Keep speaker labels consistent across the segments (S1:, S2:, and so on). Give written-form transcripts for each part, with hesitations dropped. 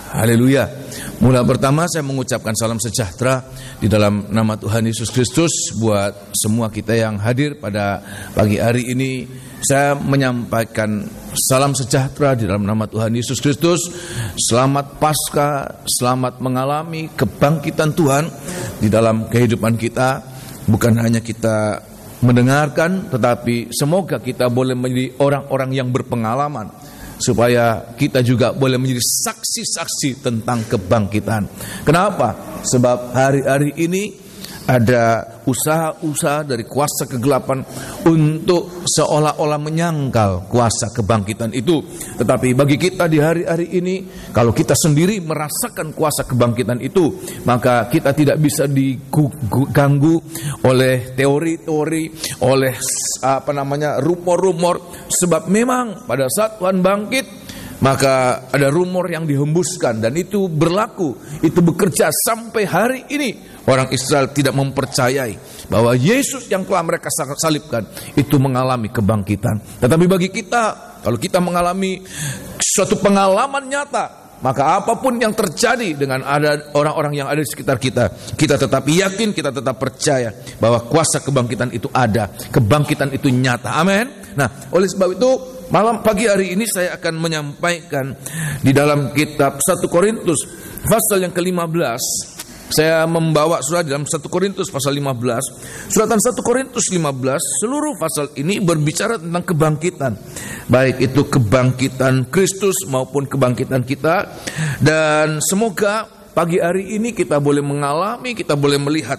S1: Haleluya. Mula pertama saya mengucapkan salam sejahtera di dalam nama Tuhan Yesus Kristus buat semua kita yang hadir pada pagi hari ini. Saya menyampaikan salam sejahtera di dalam nama Tuhan Yesus Kristus. Selamat Paskah, selamat mengalami kebangkitan Tuhan di dalam kehidupan kita. Bukan hanya kita mendengarkan, tetapi semoga kita boleh menjadi orang-orang yang berpengalaman, supaya kita juga boleh menjadi saksi-saksi tentang kebangkitan. Kenapa? Sebab hari-hari ini ada usaha-usaha dari kuasa kegelapan untuk seolah-olah menyangkal kuasa kebangkitan itu. Tetapi bagi kita di hari-hari ini, kalau kita sendiri merasakan kuasa kebangkitan itu, maka kita tidak bisa diganggu oleh teori-teori, oleh rumor-rumor. Sebab memang pada saat Tuhan bangkit, maka ada rumor yang dihembuskan, dan itu berlaku, itu bekerja sampai hari ini. Orang Israel tidak mempercayai bahwa Yesus yang telah mereka salibkan itu mengalami kebangkitan. Tetapi bagi kita, kalau kita mengalami suatu pengalaman nyata, maka apapun yang terjadi dengan ada orang-orang yang ada di sekitar kita, kita tetap yakin, kita tetap percaya bahwa kuasa kebangkitan itu ada, kebangkitan itu nyata. Amin. Nah, oleh sebab itu pagi hari ini saya akan menyampaikan di dalam kitab 1 Korintus pasal yang ke-15. Saya membawa surat dalam 1 Korintus pasal 15. Suratan 1 Korintus 15, seluruh pasal ini berbicara tentang kebangkitan. Baik itu kebangkitan Kristus maupun kebangkitan kita. Dan semoga pagi hari ini kita boleh mengalami, kita boleh melihat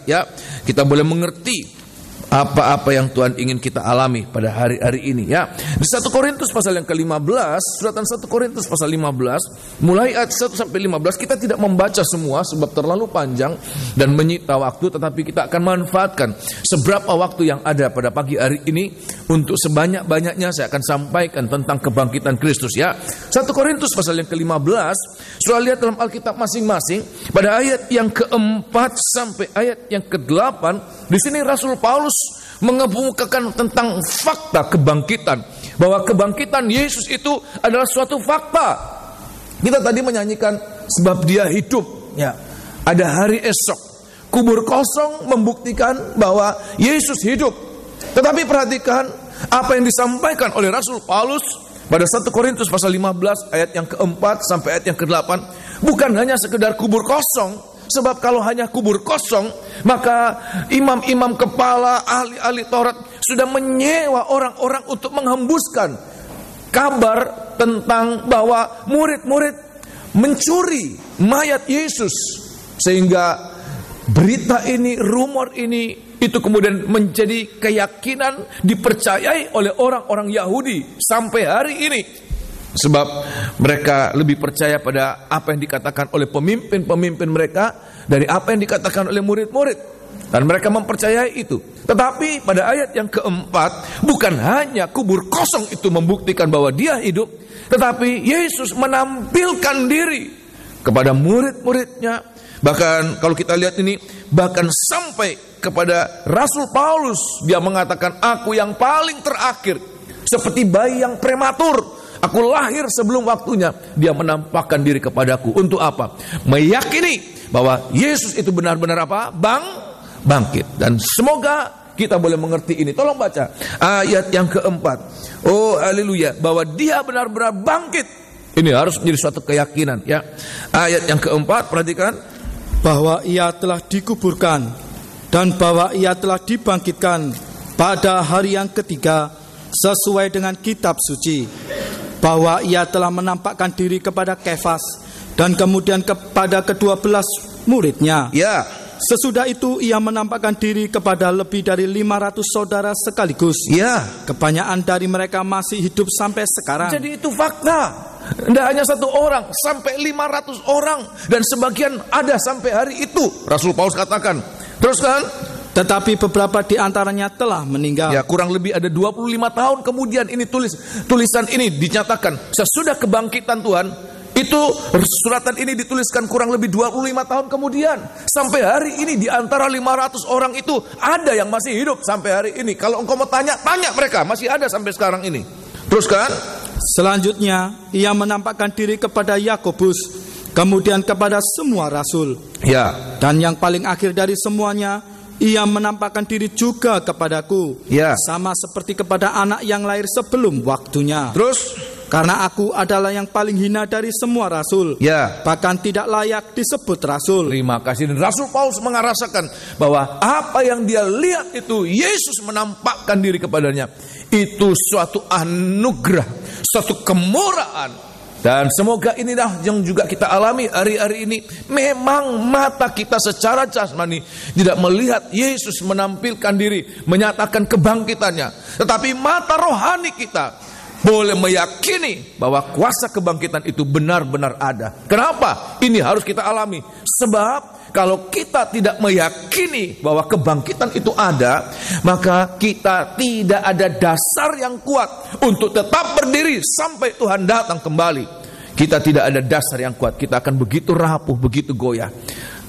S1: kita boleh mengerti apa-apa yang Tuhan ingin kita alami pada hari-hari ini ya. Di 1 Korintus pasal yang ke-15, suratan 1 Korintus pasal 15, mulai ayat 1 sampai 15, kita tidak membaca semua sebab terlalu panjang dan menyita waktu, tetapi kita akan manfaatkan seberapa waktu yang ada pada pagi hari ini untuk sebanyak-banyaknya saya akan sampaikan tentang kebangkitan Kristus ya. 1 Korintus pasal yang ke-15, Saudara lihat dalam Alkitab masing-masing pada ayat yang ke-4 sampai ayat yang ke-8, di sini Rasul Paulus mengemukakan tentang fakta kebangkitan, bahwa kebangkitan Yesus itu adalah suatu fakta. Kita tadi menyanyikan sebab dia hidup ya. Ada hari esok, kubur kosong membuktikan bahwa Yesus hidup. Tetapi perhatikan apa yang disampaikan oleh Rasul Paulus pada 1 Korintus pasal 15 ayat yang ke-4 sampai ayat yang ke-8, bukan hanya sekedar kubur kosong. Sebab kalau hanya kubur kosong, maka imam-imam kepala, ahli-ahli Taurat sudah menyewa orang-orang untuk menghembuskan kabar tentang bahwa murid-murid mencuri mayat Yesus. Sehingga berita ini, rumor ini, itu kemudian menjadi keyakinan dipercayai oleh orang-orang Yahudi sampai hari ini. Sebab mereka lebih percaya pada apa yang dikatakan oleh pemimpin-pemimpin mereka dari apa yang dikatakan oleh murid-murid, dan mereka mempercayai itu. Tetapi pada ayat yang keempat, bukan hanya kubur kosong itu membuktikan bahwa dia hidup, tetapi Yesus menampilkan diri kepada murid-muridnya. Bahkan kalau kita lihat ini, bahkan sampai kepada Rasul Paulus, dia mengatakan, aku yang paling terakhir, seperti bayi yang prematur, aku lahir sebelum waktunya. Dia menampakkan diri kepadaku. Untuk apa? Meyakini bahwa Yesus itu benar-benar apa? Bangkit. Dan semoga kita boleh mengerti ini. Tolong baca ayat yang keempat. Oh haleluya, bahwa dia benar-benar bangkit. Ini harus menjadi suatu keyakinan ya. Ayat yang keempat, perhatikan,
S2: bahwa ia telah dikuburkan dan bahwa ia telah dibangkitkan pada hari yang ketiga sesuai dengan kitab suci, bahwa ia telah menampakkan diri kepada Kefas dan kemudian kepada ke-12 muridnya.
S1: Ya.
S2: Sesudah itu ia menampakkan diri kepada lebih dari 500 saudara sekaligus.
S1: Ya.
S2: Kebanyakan dari mereka masih hidup sampai sekarang.
S1: Jadi itu fakta. Tidak hanya satu orang, sampai 500 orang, dan sebagian ada sampai hari itu. Rasul Paulus katakan. Teruskan.
S2: Tetapi beberapa di antaranya telah meninggal.
S1: Ya, kurang lebih ada 25 tahun kemudian ini tulisan ini dinyatakan. Sesudah kebangkitan Tuhan, itu suratan ini dituliskan kurang lebih 25 tahun kemudian. Sampai hari ini di antara 500 orang itu ada yang masih hidup sampai hari ini. Kalau engkau mau tanya mereka, masih ada sampai sekarang ini. Teruskan.
S2: Selanjutnya ia menampakkan diri kepada Yakobus, kemudian kepada semua rasul.
S1: Ya.
S2: Dan yang paling akhir dari semuanya, ia menampakkan diri juga kepadaku,
S1: Ya.
S2: sama seperti kepada anak yang lahir sebelum waktunya.
S1: Terus?
S2: Karena aku adalah yang paling hina dari semua rasul,
S1: Ya.
S2: bahkan tidak layak disebut rasul.
S1: Terima kasih. Dan Rasul Paulus mengarasakan bahwa apa yang dia lihat itu Yesus menampakkan diri kepadanya. Itu suatu anugerah, suatu kemurahan. Dan semoga inilah yang juga kita alami hari-hari ini. Memang mata kita secara jasmani tidak melihat Yesus menampilkan diri, menyatakan kebangkitannya. Tetapi mata rohani kita boleh meyakini bahwa kuasa kebangkitan itu benar-benar ada. Kenapa? Ini harus kita alami. Sebab kalau kita tidak meyakini bahwa kebangkitan itu ada, maka kita tidak ada dasar yang kuat untuk tetap berdiri sampai Tuhan datang kembali. Kita tidak ada dasar yang kuat. Kita akan begitu rapuh, begitu goyah.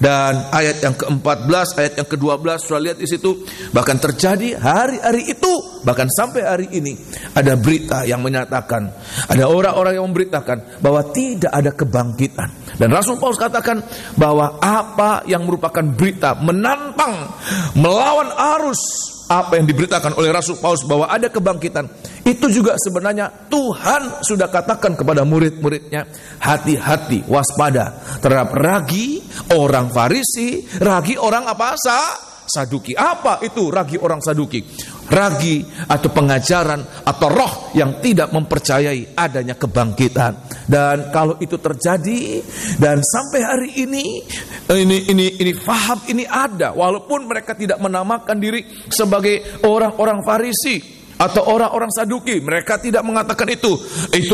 S1: Dan ayat yang ke-14, ayat yang ke-12, sudah lihat di situ, bahkan terjadi hari-hari itu, bahkan sampai hari ini ada berita yang menyatakan, ada orang-orang yang memberitakan bahwa tidak ada kebangkitan. Dan Rasul Paulus katakan bahwa apa yang merupakan berita menantang, melawan arus apa yang diberitakan oleh Rasul Paulus bahwa ada kebangkitan, itu juga sebenarnya Tuhan sudah katakan kepada murid-muridnya, hati-hati, waspada terhadap ragi orang Farisi, ragi orang apa? Saduki. Apa itu ragi orang Saduki? Ragi atau pengajaran atau roh yang tidak mempercayai adanya kebangkitan. Dan kalau itu terjadi dan sampai hari ini faham ini ada, walaupun mereka tidak menamakan diri sebagai orang-orang Farisi atau orang-orang Saduki, mereka tidak mengatakan itu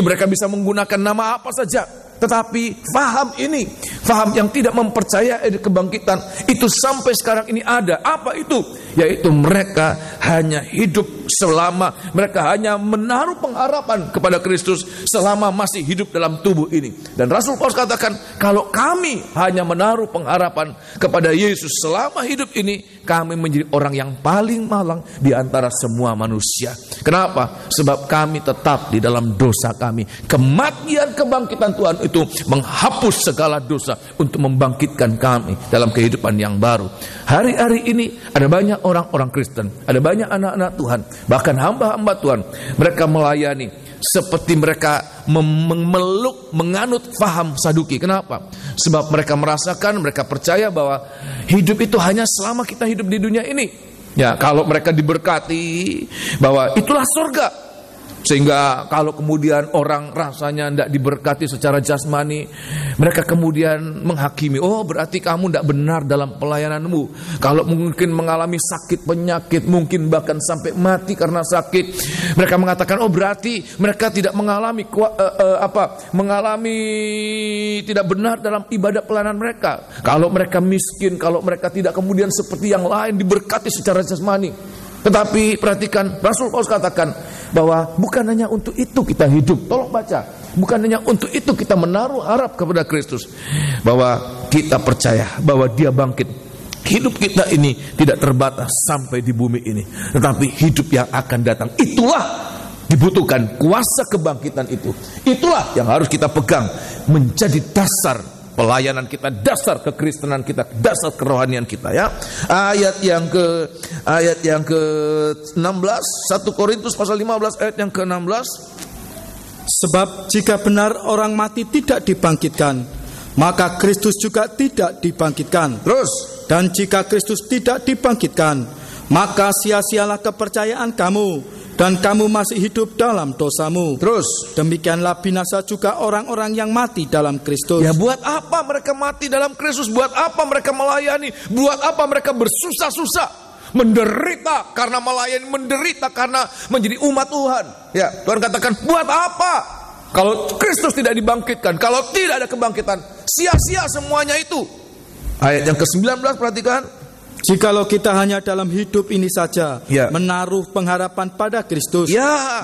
S1: mereka bisa menggunakan nama apa saja. Tetapi faham ini, faham yang tidak mempercayai kebangkitan itu sampai sekarang ini ada. Apa itu? Yaitu mereka hanya hidup selama, mereka hanya menaruh pengharapan kepada Kristus selama masih hidup dalam tubuh ini. Dan Rasul Paulus katakan, kalau kami hanya menaruh pengharapan kepada Yesus selama hidup ini, kami menjadi orang yang paling malang di antara semua manusia. Kenapa? Sebab kami tetap di dalam dosa kami. Kematian kebangkitan Tuhan itu menghapus segala dosa untuk membangkitkan kami dalam kehidupan yang baru. Hari-hari ini ada banyak orang-orang Kristen, ada banyak anak-anak Tuhan, bahkan hamba-hamba Tuhan, mereka melayani seperti mereka memeluk, menganut faham Saduki. Kenapa? Sebab mereka merasakan, mereka percaya bahwa hidup itu hanya selama kita hidup di dunia ini. Ya, kalau mereka diberkati bahwa itulah surga. Sehingga kalau kemudian orang rasanya tidak diberkati secara jasmani, mereka kemudian menghakimi, oh berarti kamu tidak benar dalam pelayananmu. Kalau mungkin mengalami sakit penyakit, mungkin bahkan sampai mati karena sakit, mereka mengatakan, oh berarti mereka tidak mengalami tidak benar dalam ibadah pelayanan mereka. Kalau mereka miskin, kalau mereka tidak kemudian seperti yang lain diberkati secara jasmani. Tetapi perhatikan, Rasul Paulus katakan bahwa bukan hanya untuk itu kita hidup. Tolong baca. Bukan hanya untuk itu kita menaruh harap kepada Kristus, bahwa kita percaya bahwa Dia bangkit. Hidup kita ini tidak terbatas sampai di bumi ini, tetapi hidup yang akan datang. Itulah dibutuhkan kuasa kebangkitan itu. Itulah yang harus kita pegang menjadi dasar pelayanan kita, dasar kekristenan kita, dasar kerohanian kita, ya. Ayat yang ke-16, 1 Korintus pasal 15 ayat yang ke-16.
S2: Sebab jika benar orang mati tidak dibangkitkan, maka Kristus juga tidak dibangkitkan.
S1: Terus,
S2: dan jika Kristus tidak dibangkitkan, maka sia-sialah kepercayaan kamu, dan kamu masih hidup dalam dosamu.
S1: Terus,
S2: demikianlah binasa juga orang-orang yang mati dalam Kristus.
S1: Ya, buat apa mereka mati dalam Kristus? Buat apa mereka melayani? Buat apa mereka bersusah-susah, menderita karena melayani, menderita karena menjadi umat Tuhan? Ya, Tuhan katakan, buat apa? Kalau Kristus tidak dibangkitkan, kalau tidak ada kebangkitan, sia-sia semuanya itu. Ayat yang ke-19, perhatikan.
S2: Jikalau kita hanya dalam hidup ini saja menaruh pengharapan pada Kristus,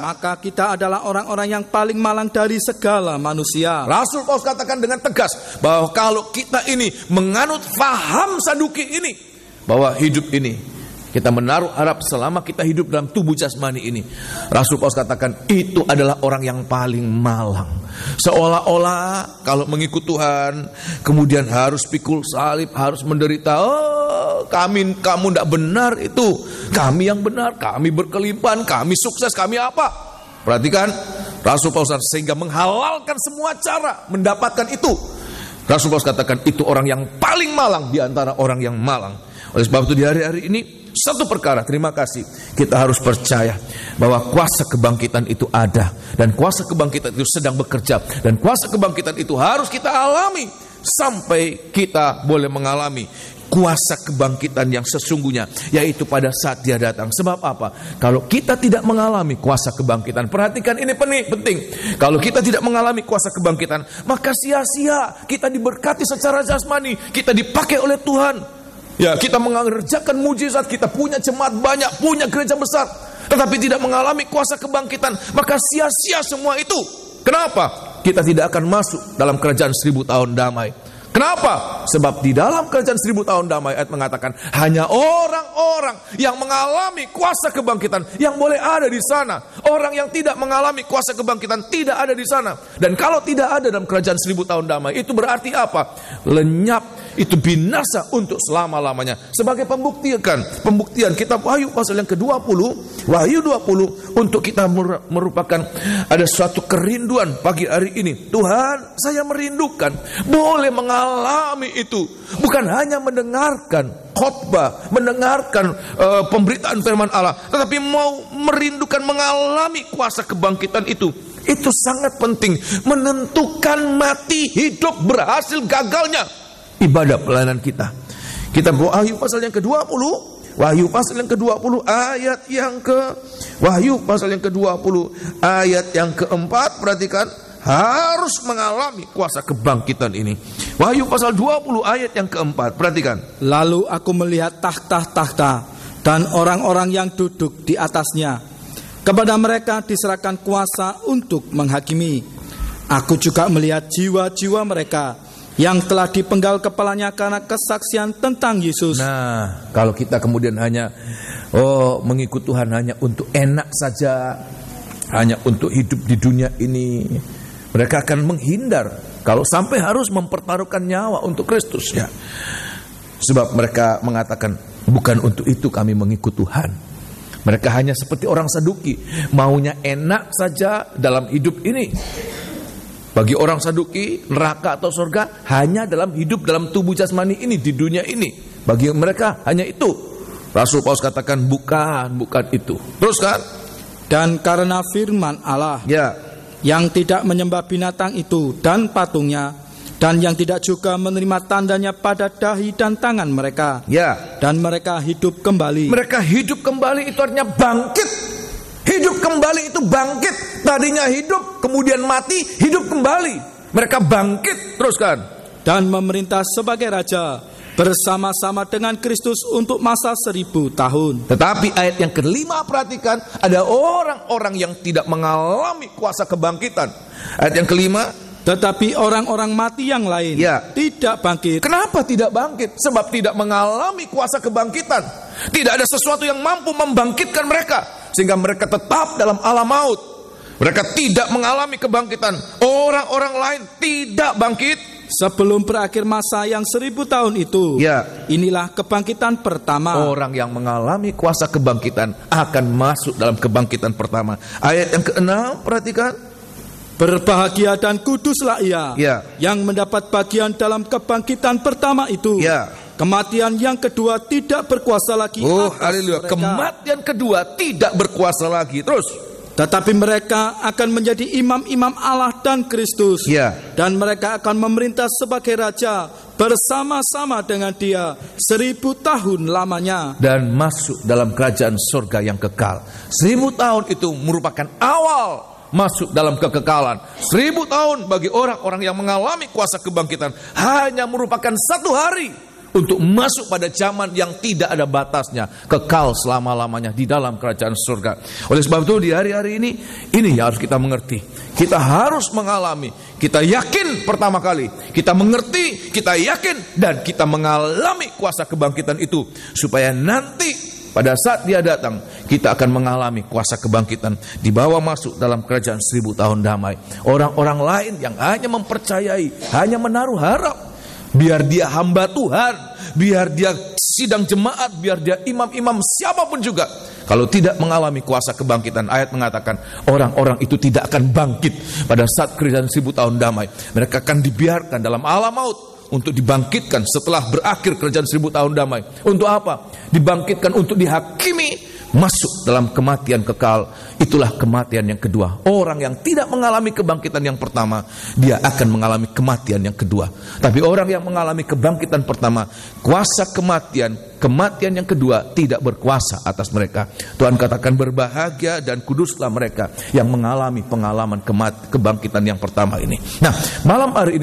S2: maka kita adalah orang-orang yang paling malang dari segala manusia.
S1: Rasul Paulus katakan dengan tegas bahwa kalau kita ini menganut faham Saduki ini, bahwa hidup ini kita menaruh harap selama kita hidup dalam tubuh jasmani ini. Rasul Paulus katakan itu adalah orang yang paling malang. Seolah-olah kalau mengikut Tuhan kemudian harus pikul salib, harus menderita. Oh, kamu tidak benar itu. Kami yang benar, kami berkelimpahan, kami sukses, kami apa? Perhatikan, Rasul Paulus sehingga menghalalkan semua cara mendapatkan itu. Rasul Paulus katakan itu orang yang paling malang di antara orang yang malang. Oleh sebab itu di hari-hari ini satu perkara, terima kasih, kita harus percaya bahwa kuasa kebangkitan itu ada, dan kuasa kebangkitan itu sedang bekerja, dan kuasa kebangkitan itu harus kita alami sampai kita boleh mengalami kuasa kebangkitan yang sesungguhnya, yaitu pada saat Dia datang. Sebab apa? Kalau kita tidak mengalami kuasa kebangkitan, perhatikan ini penting. Kalau kita tidak mengalami kuasa kebangkitan, maka sia-sia kita diberkati secara jasmani, kita dipakai oleh Tuhan. Ya, kita mengerjakan mujizat, kita punya jemaat banyak, punya gereja besar, tetapi tidak mengalami kuasa kebangkitan, maka sia-sia semua itu. Kenapa? Kita tidak akan masuk dalam kerajaan 1000 tahun damai. Kenapa? Sebab di dalam kerajaan 1000 tahun damai, ayat mengatakan hanya orang-orang yang mengalami kuasa kebangkitan yang boleh ada di sana. Orang yang tidak mengalami kuasa kebangkitan tidak ada di sana. Dan kalau tidak ada dalam kerajaan 1000 tahun damai, itu berarti apa? Lenyap, itu binasa untuk selama-lamanya. Sebagai pembuktian kitab Wahyu pasal yang ke-20, Wahyu 20, untuk kita merupakan ada suatu kerinduan pagi hari ini. Tuhan, saya merindukan boleh mengalami itu, bukan hanya mendengarkan khotbah, mendengarkan pemberitaan firman Allah, tetapi mau merindukan mengalami kuasa kebangkitan itu. Itu sangat penting, menentukan mati, hidup, berhasil, gagalnya ibadah pelayanan kita. Kita Wahyu pasal yang ke-20, Wahyu pasal yang ke-20 ayat yang Wahyu pasal yang ke-20 ayat yang keempat, perhatikan, harus mengalami kuasa kebangkitan ini. Wahyu pasal 20 ayat yang keempat, perhatikan.
S2: Lalu aku melihat tahta-tahta dan orang-orang yang duduk di atasnya. Kepada mereka diserahkan kuasa untuk menghakimi. Aku juga melihat jiwa-jiwa mereka yang telah dipenggal kepalanya karena kesaksian tentang Yesus.
S1: Nah, kalau kita kemudian hanya mengikut Tuhan hanya untuk enak saja, hanya untuk hidup di dunia ini, mereka akan menghindar kalau sampai harus mempertaruhkan nyawa untuk Kristus, ya. Sebab mereka mengatakan, bukan untuk itu kami mengikut Tuhan. Mereka hanya seperti orang Saduki, maunya enak saja dalam hidup ini. Bagi orang Saduki, neraka atau surga hanya dalam hidup dalam tubuh jasmani ini, di dunia ini. Bagi mereka hanya itu. Rasul Paulus katakan bukan itu. Teruskan.
S2: Dan karena firman Allah,
S1: ya,
S2: yang tidak menyembah binatang itu dan patungnya, dan yang tidak juga menerima tandanya pada dahi dan tangan mereka,
S1: ya,
S2: dan mereka hidup kembali.
S1: Mereka hidup kembali itu artinya bangkit. Hidup kembali itu bangkit. Tadinya hidup, kemudian mati, hidup kembali. Mereka bangkit. Teruskan.
S2: Dan memerintah sebagai raja bersama-sama dengan Kristus untuk masa 1000 tahun.
S1: Tetapi ayat yang kelima, perhatikan, ada orang-orang yang tidak mengalami kuasa kebangkitan. Ayat yang kelima,
S2: tetapi orang-orang mati yang lain,
S1: ya,
S2: tidak bangkit.
S1: Kenapa tidak bangkit? Sebab tidak mengalami kuasa kebangkitan. Tidak ada sesuatu yang mampu membangkitkan mereka, sehingga mereka tetap dalam alam maut. Mereka tidak mengalami kebangkitan. Orang-orang lain tidak bangkit
S2: sebelum berakhir masa yang 1000 tahun itu,
S1: ya.
S2: Inilah kebangkitan pertama.
S1: Orang yang mengalami kuasa kebangkitan akan masuk dalam kebangkitan pertama. Ayat yang ke-6, perhatikan.
S2: Berbahagia dan kuduslah ia,
S1: ya,
S2: yang mendapat bagian dalam kebangkitan pertama itu,
S1: ya.
S2: Kematian yang kedua tidak berkuasa lagi.
S1: Haleluya. Kematian kedua tidak berkuasa lagi. Terus.
S2: Tetapi mereka akan menjadi imam-imam Allah dan Kristus,
S1: ya.
S2: Dan mereka akan memerintah sebagai raja bersama-sama dengan Dia 1000 tahun lamanya,
S1: dan masuk dalam kerajaan surga yang kekal. 1000 tahun itu merupakan awal masuk dalam kekekalan. 1000 tahun bagi orang-orang yang mengalami kuasa kebangkitan hanya merupakan 1 hari untuk masuk pada zaman yang tidak ada batasnya, kekal selama-lamanya di dalam kerajaan surga. Oleh sebab itu di hari-hari ini yang harus kita mengerti. Kita harus mengalami, kita yakin pertama kali, kita mengerti, kita yakin, dan kita mengalami kuasa kebangkitan itu, supaya nanti pada saat Dia datang, kita akan mengalami kuasa kebangkitan, dibawa masuk dalam kerajaan 1000 tahun damai. Orang-orang lain yang hanya mempercayai, hanya menaruh harap, biar dia hamba Tuhan, biar dia sidang jemaat, biar dia imam-imam, siapapun juga, kalau tidak mengalami kuasa kebangkitan, ayat mengatakan orang-orang itu tidak akan bangkit pada saat kerajaan 1000 tahun damai. Mereka akan dibiarkan dalam alam maut untuk dibangkitkan setelah berakhir kerajaan 1000 tahun damai. Untuk apa? Dibangkitkan untuk dihakimi, masuk dalam kematian kekal. Itulah kematian yang kedua. Orang yang tidak mengalami kebangkitan yang pertama, dia akan mengalami kematian yang kedua. Tapi orang yang mengalami kebangkitan pertama, kuasa kematian yang kedua tidak berkuasa atas mereka. Tuhan katakan berbahagia dan kuduslah mereka yang mengalami pengalaman kebangkitan yang pertama ini. Nah,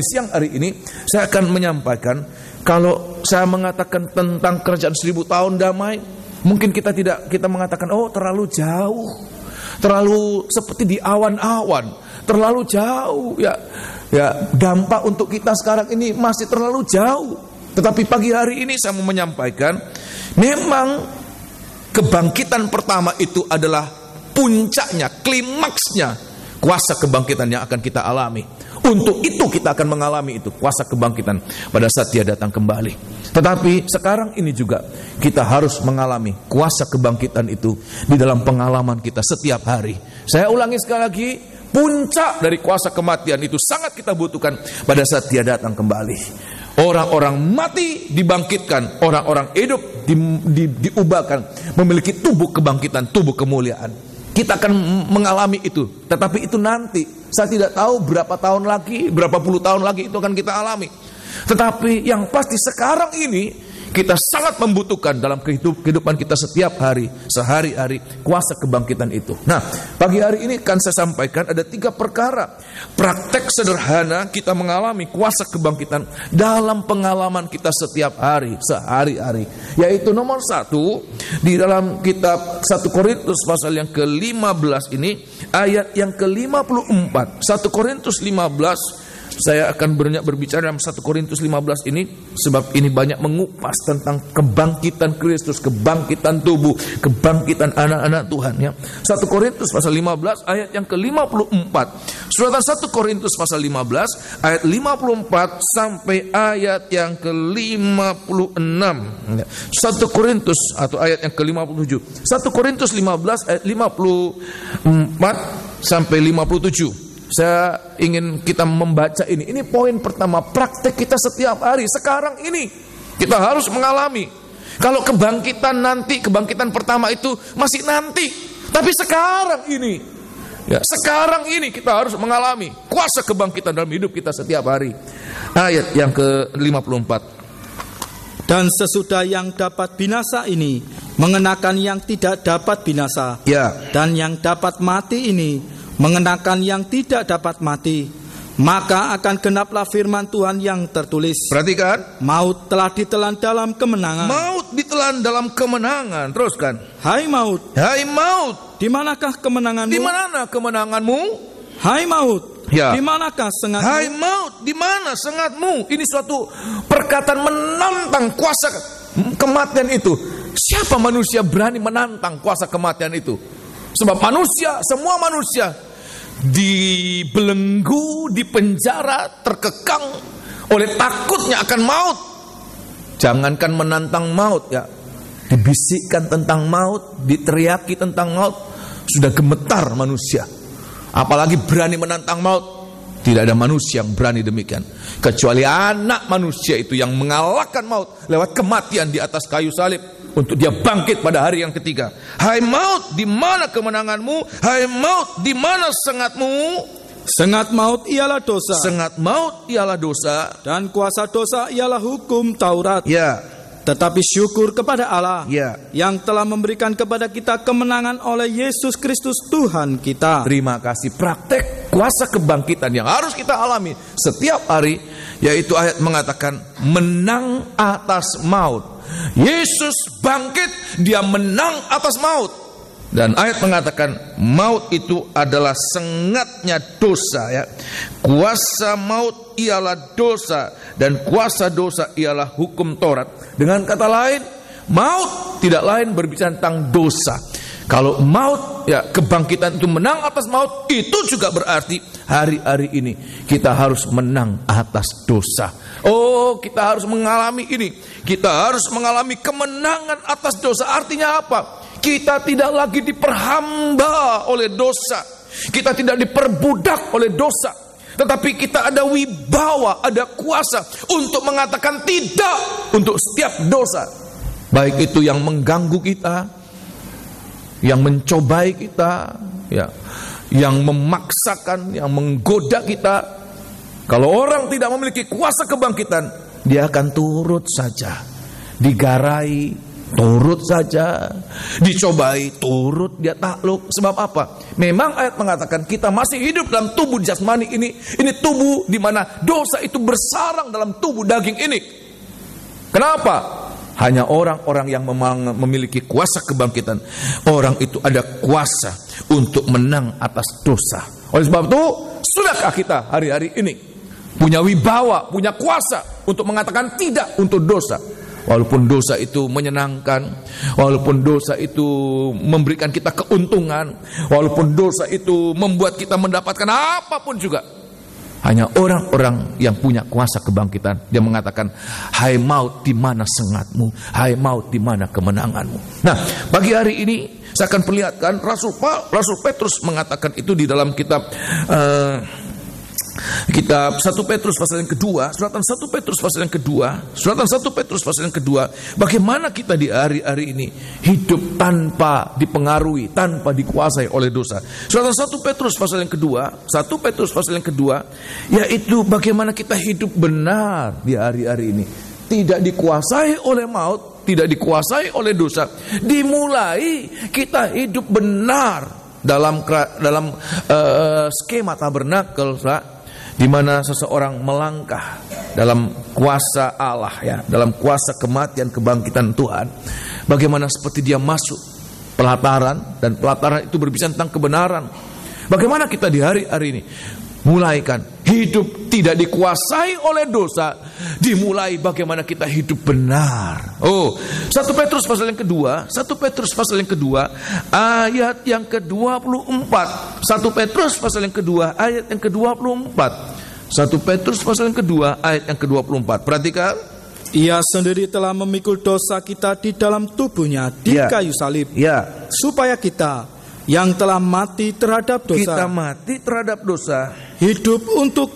S1: siang hari ini saya akan menyampaikan, kalau saya mengatakan tentang kerajaan 1000 tahun damai, mungkin kita mengatakan, oh terlalu jauh, terlalu seperti di awan-awan, terlalu jauh ya dampak untuk kita sekarang ini masih terlalu jauh. Tetapi pagi hari ini saya mau menyampaikan, memang kebangkitan pertama itu adalah puncaknya, klimaksnya kuasa kebangkitan yang akan kita alami. Untuk itu kita akan mengalami itu, kuasa kebangkitan pada saat Dia datang kembali. Tetapi sekarang ini juga kita harus mengalami kuasa kebangkitan itu di dalam pengalaman kita setiap hari. Saya ulangi sekali lagi, puncak dari kuasa kematian itu sangat kita butuhkan pada saat Dia datang kembali. Orang-orang mati dibangkitkan, orang-orang hidup diubahkan, memiliki tubuh kebangkitan, tubuh kemuliaan. Kita akan mengalami itu, tetapi itu nanti. Saya tidak tahu berapa tahun lagi, berapa puluh tahun lagi itu akan kita alami. Tetapi yang pasti sekarang ini kita sangat membutuhkan dalam kehidupan kita setiap hari, sehari-hari, kuasa kebangkitan itu. Nah, pagi hari ini akan saya sampaikan ada 3 perkara praktek sederhana kita mengalami kuasa kebangkitan dalam pengalaman kita setiap hari, sehari-hari. Yaitu nomor 1, di dalam kitab 1 Korintus pasal yang ke-15 ini, ayat yang ke-54. 1 Korintus 15. Saya akan berbicara dalam 1 Korintus 15 ini, sebab ini banyak mengupas tentang kebangkitan Kristus, kebangkitan tubuh, kebangkitan anak-anak Tuhan ya. 1 Korintus pasal 15 ayat yang ke-54. Suratan 1 Korintus pasal 15 ayat 54 sampai ayat yang ke-56. 1 Korintus atau ayat yang ke-57. 1 Korintus 15 ayat 54 sampai 57. Saya ingin kita membaca ini. Ini poin pertama, praktek kita setiap hari. Sekarang ini kita harus mengalami. Kalau kebangkitan nanti, kebangkitan pertama itu masih nanti. Tapi sekarang ini, sekarang ini kita harus mengalami kuasa kebangkitan dalam hidup kita setiap hari. Ayat yang ke-54.
S2: Dan sesudah yang dapat binasa ini mengenakan yang tidak dapat binasa.
S1: Ya.
S2: Dan yang dapat mati ini mengenakan yang tidak dapat mati, maka akan genaplah firman Tuhan yang tertulis.
S1: Perhatikan,
S2: maut telah ditelan dalam kemenangan.
S1: Maut ditelan dalam kemenangan. Teruskan.
S2: Hai maut,
S1: hai maut,
S2: di manakah kemenanganmu?
S1: Di mana kemenanganmu?
S2: Hai maut,
S1: ya.
S2: Di manakah sengatmu?
S1: Hai maut, di mana sengatmu? Ini suatu perkataan menantang kuasa kematian itu. Siapa manusia berani menantang kuasa kematian itu? Sebab manusia, semua manusia dibelenggu, dipenjara, terkekang oleh takutnya akan maut. Jangankan menantang maut ya, dibisikkan tentang maut, diteriaki tentang maut, sudah gemetar manusia. Apalagi berani menantang maut. Tidak ada manusia yang berani demikian, kecuali anak manusia itu yang mengalahkan maut lewat kematian di atas kayu salib, untuk dia bangkit pada hari yang ketiga. Hai maut, di mana kemenanganmu? Hai maut, di mana sengatmu?
S2: Sengat maut ialah dosa.
S1: Sengat maut ialah dosa.
S2: Dan kuasa dosa ialah hukum Taurat.
S1: Ya.
S2: Tetapi syukur kepada Allah,
S1: ya,
S2: yang telah memberikan kepada kita kemenangan oleh Yesus Kristus Tuhan kita.
S1: Terima kasih. Praktek kuasa kebangkitan yang harus kita alami setiap hari, yaitu ayat mengatakan menang atas maut. Yesus bangkit, dia menang atas maut. Dan ayat mengatakan maut itu adalah sengatnya dosa ya. Kuasa maut ialah dosa, dan kuasa dosa ialah hukum Taurat. Dengan kata lain, maut tidak lain berbicara tentang dosa. Kalau maut, ya kebangkitan itu menang atas maut, itu juga berarti hari-hari ini kita harus menang atas dosa. Oh, kita harus mengalami ini. Kita harus mengalami kemenangan atas dosa. Artinya apa? Kita tidak lagi diperhamba oleh dosa. Kita tidak diperbudak oleh dosa. Tetapi kita ada wibawa, ada kuasa untuk mengatakan tidak untuk setiap dosa. Baik itu yang mengganggu kita, yang mencobai kita, ya, yang memaksakan, yang menggoda kita. Kalau orang tidak memiliki kuasa kebangkitan, dia akan turut saja. Digarai, turut saja. Dicobai, turut dia takluk. Sebab apa? Memang ayat mengatakan kita masih hidup dalam tubuh jasmani ini. Ini tubuh di mana dosa itu bersarang dalam tubuh daging ini. Kenapa? Hanya orang-orang yang memiliki kuasa kebangkitan, orang itu ada kuasa untuk menang atas dosa. Oleh sebab itu, sudahkah kita hari-hari ini punya wibawa, punya kuasa untuk mengatakan tidak untuk dosa? Walaupun dosa itu menyenangkan, walaupun dosa itu memberikan kita keuntungan, walaupun dosa itu membuat kita mendapatkan apapun juga. Hanya orang-orang yang punya kuasa kebangkitan, dia mengatakan, hai maut, di mana sengatmu? Hai maut, di mana kemenanganmu? Nah, pagi hari ini saya akan perlihatkan Rasul Petrus mengatakan itu di dalam kitab 1 Petrus pasal yang kedua, suratan 1 Petrus pasal yang kedua, bagaimana kita di hari-hari ini hidup tanpa dipengaruhi, tanpa dikuasai oleh dosa. Suratan 1 Petrus pasal yang kedua, yaitu bagaimana kita hidup benar di hari-hari ini, tidak dikuasai oleh maut, tidak dikuasai oleh dosa. Dimulai kita hidup benar dalam skema tabernakel, di mana seseorang melangkah dalam kuasa Allah, ya, dalam kuasa kematian kebangkitan Tuhan. Bagaimana seperti dia masuk pelataran, dan pelataran itu berbicara tentang kebenaran. Bagaimana kita di hari-hari ini mulaikan hidup tidak dikuasai oleh dosa, dimulai bagaimana kita hidup benar. 1 Petrus pasal yang kedua, ayat yang ke-24. 1 Petrus pasal yang kedua, ayat yang ke-24. 1 Petrus pasal yang kedua, ayat yang ke-24. Perhatikan.
S2: Ia sendiri telah memikul dosa kita di dalam tubuhnya di kayu salib, supaya kita yang telah mati terhadap dosa, hidup untuk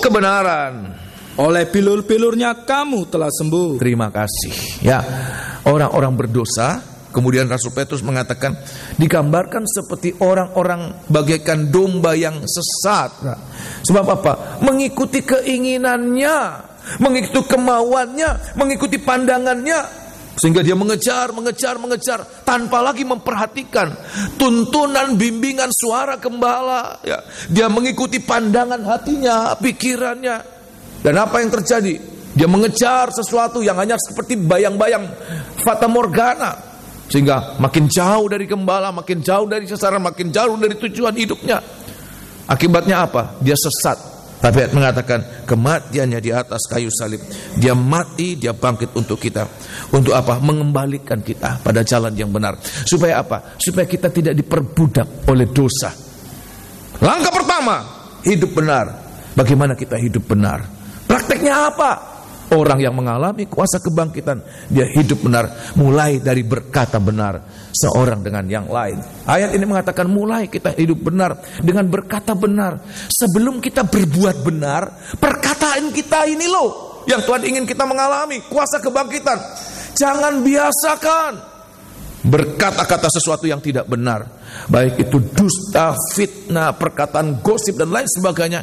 S2: kebenaran. Oleh bilur-bilurnya kamu telah sembuh.
S1: Terima kasih. Ya, orang-orang berdosa, kemudian Rasul Petrus mengatakan, digambarkan seperti orang-orang bagaikan domba yang sesat. Sebab apa? Mengikuti keinginannya, mengikuti kemauannya, mengikuti pandangannya, sehingga dia mengejar tanpa lagi memperhatikan tuntunan, bimbingan suara gembala, ya. Dia mengikuti pandangan hatinya, pikirannya. Dan apa yang terjadi? Dia mengejar sesuatu yang hanya seperti bayang-bayang fata morgana, sehingga makin jauh dari gembala, makin jauh dari sasaran, makin jauh dari tujuan hidupnya. Akibatnya apa? Dia sesat. Tapi ayat mengatakan kematiannya di atas kayu salib. Dia mati, dia bangkit untuk kita. Untuk apa? Mengembalikan kita pada jalan yang benar. Supaya apa? Supaya kita tidak diperbudak oleh dosa. Langkah pertama, hidup benar. Bagaimana kita hidup benar? Prakteknya apa? Orang yang mengalami kuasa kebangkitan, dia hidup benar, mulai dari berkata benar seorang dengan yang lain. Ayat ini mengatakan mulai kita hidup benar dengan berkata benar. Sebelum kita berbuat benar, perkataan kita ini loh yang Tuhan ingin kita mengalami kuasa kebangkitan. Jangan biasakan berkata-kata sesuatu yang tidak benar, baik itu dusta, fitnah, perkataan gosip dan lain sebagainya.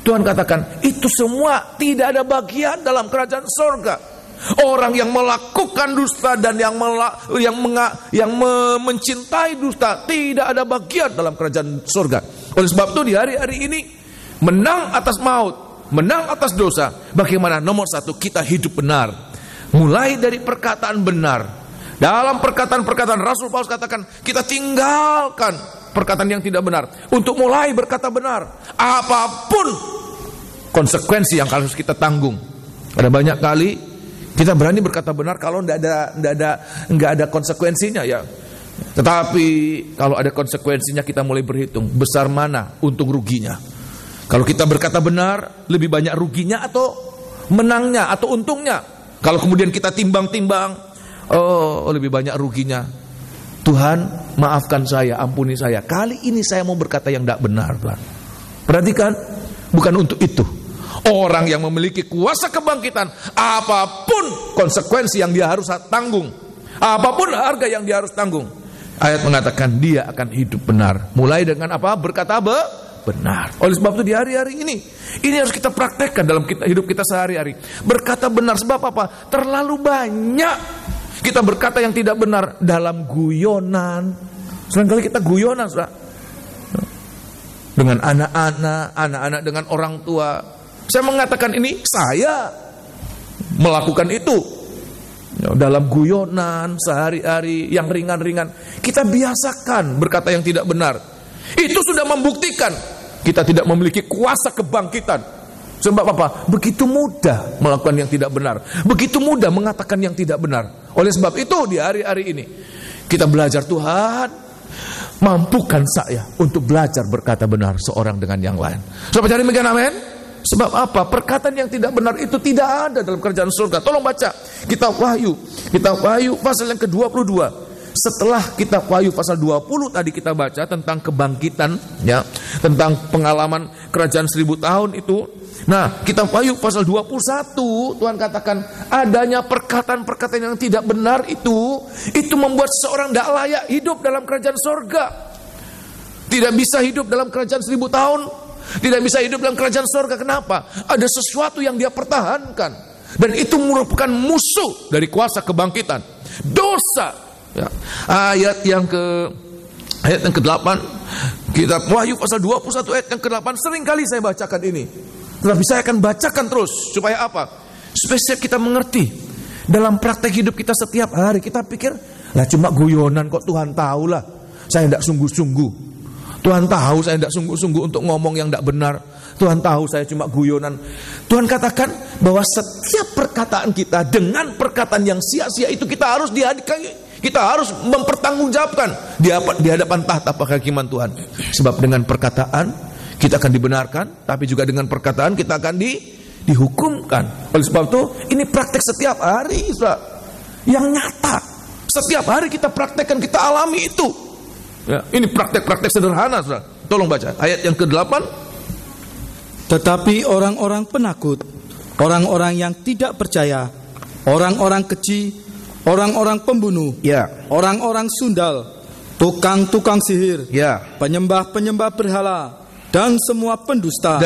S1: Tuhan katakan itu semua tidak ada bagian dalam kerajaan sorga. Orang yang melakukan dusta dan yang mencintai dusta tidak ada bagian dalam kerajaan sorga. Oleh sebab itu di hari-hari ini menang atas maut, menang atas dosa. Bagaimana? Nomor satu, kita hidup benar, mulai dari perkataan benar. Dalam perkataan-perkataan Rasul Paulus katakan kita tinggalkan perkataan yang tidak benar untuk mulai berkata benar. Apapun konsekuensi yang harus kita tanggung. Ada banyak kali Kita berani berkata benar kalau nggak ada konsekuensinya ya. Tetapi kalau ada konsekuensinya kita mulai berhitung besar mana untung ruginya. Kalau kita berkata benar lebih banyak ruginya atau menangnya atau untungnya. Kalau kemudian kita timbang-timbang, oh lebih banyak ruginya. Tuhan maafkan saya, ampuni saya. Kali ini saya mau berkata yang tidak benar. Perhatikan, bukan untuk itu. Orang yang memiliki kuasa kebangkitan, apapun konsekuensi yang dia harus tanggung, apapun harga yang dia harus tanggung, ayat mengatakan dia akan hidup benar. Mulai dengan apa? Berkata benar. Oleh sebab itu di hari-hari ini harus kita praktekkan dalam hidup kita sehari-hari. Berkata benar, sebab apa? Terlalu banyak kita berkata yang tidak benar dalam guyonan. Seringkali kita guyonan, saudara. Dengan anak-anak dengan orang tua. Saya mengatakan ini, saya melakukan itu. Dalam guyonan sehari-hari yang ringan-ringan. Kita biasakan berkata yang tidak benar. Itu sudah membuktikan kita tidak memiliki kuasa kebangkitan. Sebab apa? Begitu mudah melakukan yang tidak benar. Begitu mudah mengatakan yang tidak benar. Oleh sebab itu di hari-hari ini kita belajar, Tuhan mampukan saya untuk belajar berkata benar seorang dengan yang lain. Sobat cari demikian, amin. Sebab apa? Perkataan yang tidak benar itu tidak ada dalam kerajaan surga. Tolong baca kitab Wahyu pasal yang ke-22. Setelah kitab Wahyu pasal 20 tadi kita baca tentang kebangkitan ya, tentang pengalaman kerajaan 1000 tahun itu. Nah, kitab Wahyu pasal 21 Tuhan katakan adanya perkataan-perkataan yang tidak benar itu membuat seseorang tidak layak hidup dalam kerajaan surga. Tidak bisa hidup dalam kerajaan 1000 tahun. Tidak bisa hidup dalam kerajaan surga. Kenapa? Ada sesuatu yang dia pertahankan. Dan itu merupakan musuh dari kuasa kebangkitan. Dosa. Ya. Ayat yang ke-8 kitab Wahyu pasal 21 ayat yang ke-8 sering kali saya bacakan ini. Tetapi saya akan bacakan terus supaya apa? Supaya kita mengerti dalam praktek hidup kita setiap hari. Kita pikir, lah cuma guyonan kok, Tuhan tahu lah. Saya tidak sungguh-sungguh. Tuhan tahu saya tidak sungguh-sungguh untuk ngomong yang tidak benar. Tuhan tahu saya cuma guyonan. Tuhan katakan bahwa setiap perkataan kita dengan perkataan yang sia-sia itu kita harus mempertanggungjawabkan di hadapan tahta penghakiman Tuhan. Sebab dengan perkataan kita akan dibenarkan, tapi juga dengan perkataan kita akan dihukumkan. Oleh sebab itu ini praktek setiap hari, saudara, yang nyata. Setiap hari kita praktekkan, kita alami itu. Ya, ini praktek-praktek sederhana, saudara. Tolong baca ayat yang ke-8.
S2: Tetapi orang-orang penakut, orang-orang yang tidak percaya, orang-orang keji, orang-orang pembunuh, ya, orang-orang sundal, tukang-tukang sihir, ya, penyembah-penyembah berhala, dan semua pendusta,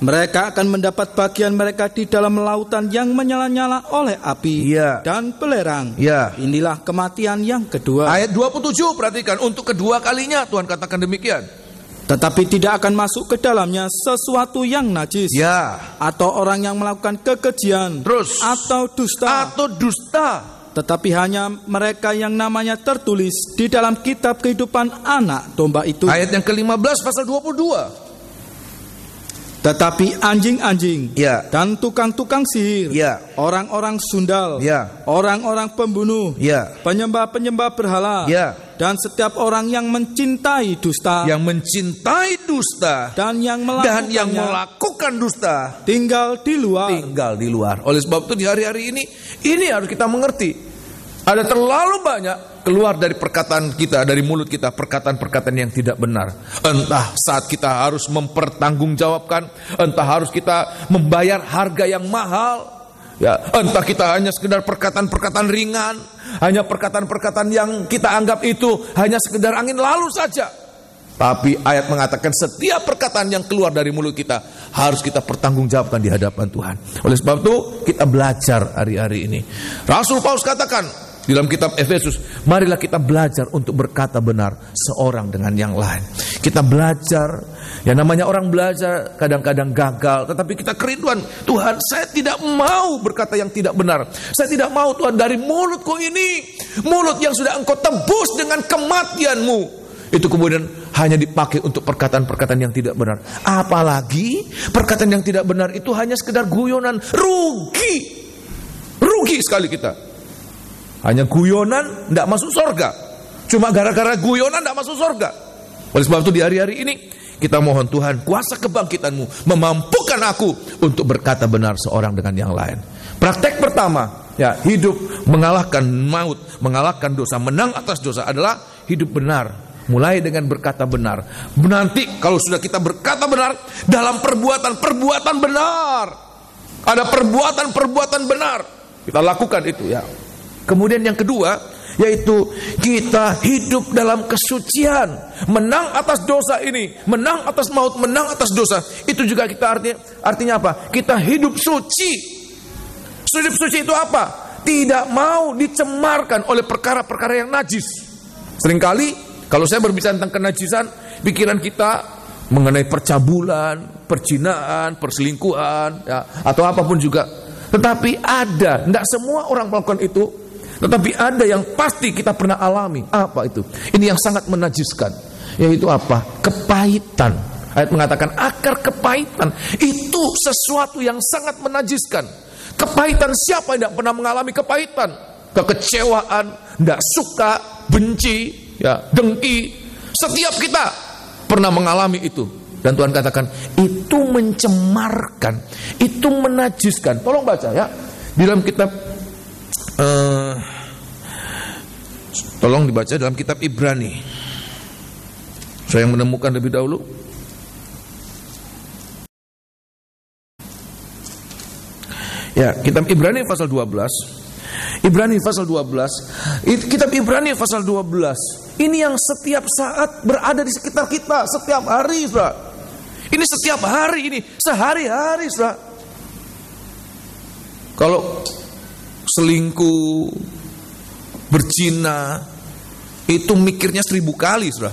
S2: mereka akan mendapat bagian mereka di dalam lautan yang menyala-nyala oleh api dan belerang. Inilah kematian yang kedua.
S1: Ayat 27, perhatikan, untuk kedua kalinya Tuhan katakan demikian.
S2: Tetapi tidak akan masuk ke dalamnya sesuatu yang najis, atau orang yang melakukan kekejian, atau dusta. Tetapi hanya mereka yang namanya tertulis di dalam kitab kehidupan anak domba itu.
S1: Ayat yang ke-15 pasal 22.
S2: Tetapi anjing-anjing dan tukang-tukang sihir, orang-orang sundal, orang-orang pembunuh, penyembah-penyembah berhala, dan setiap orang yang mencintai dusta, dan yang melakukan dusta, tinggal di luar.
S1: Oleh sebab itu di hari-hari ini harus kita mengerti. Ada terlalu banyak keluar dari perkataan kita, dari mulut kita, perkataan-perkataan yang tidak benar. Entah saat kita harus mempertanggungjawabkan, entah harus kita membayar harga yang mahal, ya, entah kita hanya sekedar perkataan-perkataan ringan, hanya perkataan-perkataan yang kita anggap itu hanya sekedar angin lalu saja. Tapi ayat mengatakan setiap perkataan yang keluar dari mulut kita harus kita pertanggungjawabkan di hadapan Tuhan. Oleh sebab itu kita belajar hari-hari ini. Rasul Paulus katakan di dalam kitab Efesus, marilah kita belajar untuk berkata benar seorang dengan yang lain. Kita belajar, yang namanya orang belajar kadang-kadang gagal, tetapi kita kerinduan, Tuhan, saya tidak mau berkata yang tidak benar. Saya tidak mau, Tuhan, dari mulutku ini, mulut yang sudah Engkau tebus dengan kematian-Mu, itu kemudian hanya dipakai untuk perkataan-perkataan yang tidak benar. Apalagi perkataan yang tidak benar itu hanya sekedar guyonan, rugi Rugi sekali kita. Hanya guyonan tidak masuk surga. Cuma gara-gara guyonan tidak masuk surga. Oleh sebab itu di hari-hari ini kita mohon Tuhan, kuasa kebangkitan-Mu memampukan aku untuk berkata benar seorang dengan yang lain. Praktek pertama, ya, hidup mengalahkan maut, mengalahkan dosa, menang atas dosa adalah hidup benar. Mulai dengan berkata benar. Nanti kalau sudah kita berkata benar, dalam perbuatan benar. Ada perbuatan benar. Kita lakukan itu, ya. Kemudian yang kedua, yaitu kita hidup dalam kesucian, menang atas dosa ini, menang atas maut, menang atas dosa. Itu juga kita artinya apa? Kita hidup suci. Hidup suci itu apa? Tidak mau dicemarkan oleh perkara-perkara yang najis. Seringkali kalau saya berbicara tentang kenajisan, pikiran kita mengenai percabulan, perzinaan, perselingkuhan, ya, atau apapun juga. Tetapi ada, tidak semua orang melakukan itu. Tetapi ada yang pasti kita pernah alami. Apa itu? Ini yang sangat menajiskan. Yaitu apa? Kepahitan. Ayat mengatakan akar kepahitan. Itu sesuatu yang sangat menajiskan. Kepahitan, siapa yang tidak pernah mengalami kepahitan? Kekecewaan, tidak suka, benci, ya, dengki. Setiap kita pernah mengalami itu. Dan Tuhan katakan, itu mencemarkan, itu menajiskan. Tolong baca, ya. Di dalam kitab tolong dibaca dalam kitab Ibrani. Saya yang menemukan lebih dahulu. Ya, kitab Ibrani pasal 12. Ibrani pasal 12. Kitab Ibrani pasal 12. Ini yang setiap saat berada di sekitar kita, setiap hari, Saudara. Ini setiap hari, ini sehari-hari, Saudara. Kalau selingkuh, berzina, itu mikirnya 1000 kali, Saudara.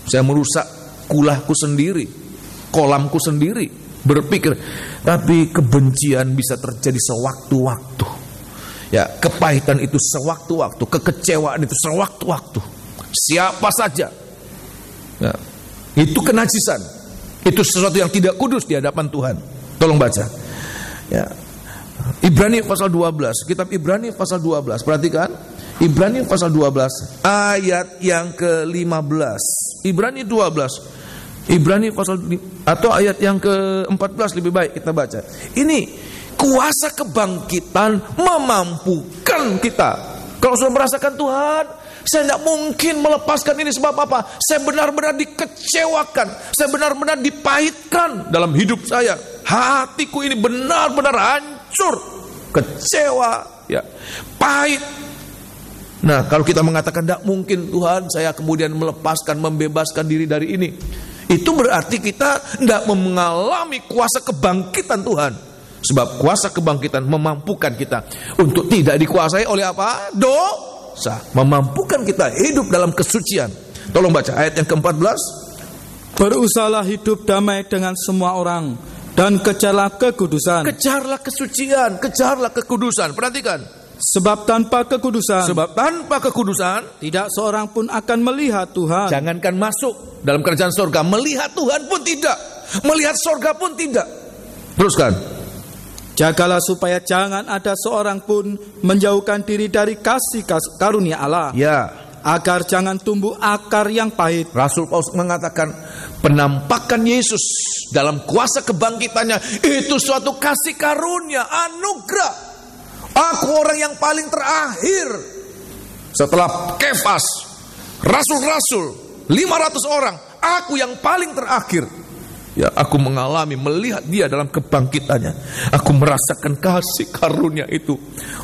S1: Saya merusak kulahku sendiri, kolamku sendiri, berpikir. Tapi kebencian bisa terjadi sewaktu-waktu. Ya, kepahitan itu sewaktu-waktu, kekecewaan itu sewaktu-waktu. Siapa saja. Ya, itu kenajisan. Itu sesuatu yang tidak kudus di hadapan Tuhan. Tolong baca. Ya. Ibrani pasal 12, kitab Ibrani pasal 12, perhatikan. Ibrani pasal 12 ayat yang ke-15. Ibrani 12. Ibrani pasal atau ayat yang ke-14 lebih baik kita baca. Ini kuasa kebangkitan memampukan kita. Kalau sudah merasakan Tuhan, saya tidak mungkin melepaskan ini sebab apa? Saya benar-benar dikecewakan, saya benar-benar dipahitkan dalam hidup saya. Hatiku ini benar-benar hancur, kecewa, ya, pahit. Nah, kalau kita mengatakan tidak mungkin Tuhan, saya kemudian melepaskan, membebaskan diri dari ini, itu berarti kita tidak mengalami kuasa kebangkitan Tuhan. Sebab kuasa kebangkitan memampukan kita untuk tidak dikuasai oleh apa? Dosa. Memampukan kita hidup dalam kesucian. Tolong baca ayat yang ke-14.
S2: Berusahalah hidup damai dengan semua orang dan kejarlah kekudusan.
S1: Kejarlah kesucian, kejarlah kekudusan. Perhatikan.
S2: Sebab tanpa kekudusan
S1: tidak
S2: seorang pun akan melihat Tuhan.
S1: Jangankan masuk dalam kerajaan surga, melihat Tuhan pun tidak, melihat surga pun tidak. Teruskan.
S2: Jagalah supaya jangan ada seorang pun menjauhkan diri dari kasih karunia Allah.
S1: Ya.
S2: Agar jangan tumbuh akar yang pahit.
S1: Rasul Paulus mengatakan penampakan Yesus dalam kuasa kebangkitannya itu suatu kasih karunia, anugerah. Aku orang yang paling terakhir setelah Kefas, rasul-rasul 500 orang, aku yang paling terakhir. Ya, aku mengalami, melihat dia dalam kebangkitannya. Aku merasakan kasih karunia itu.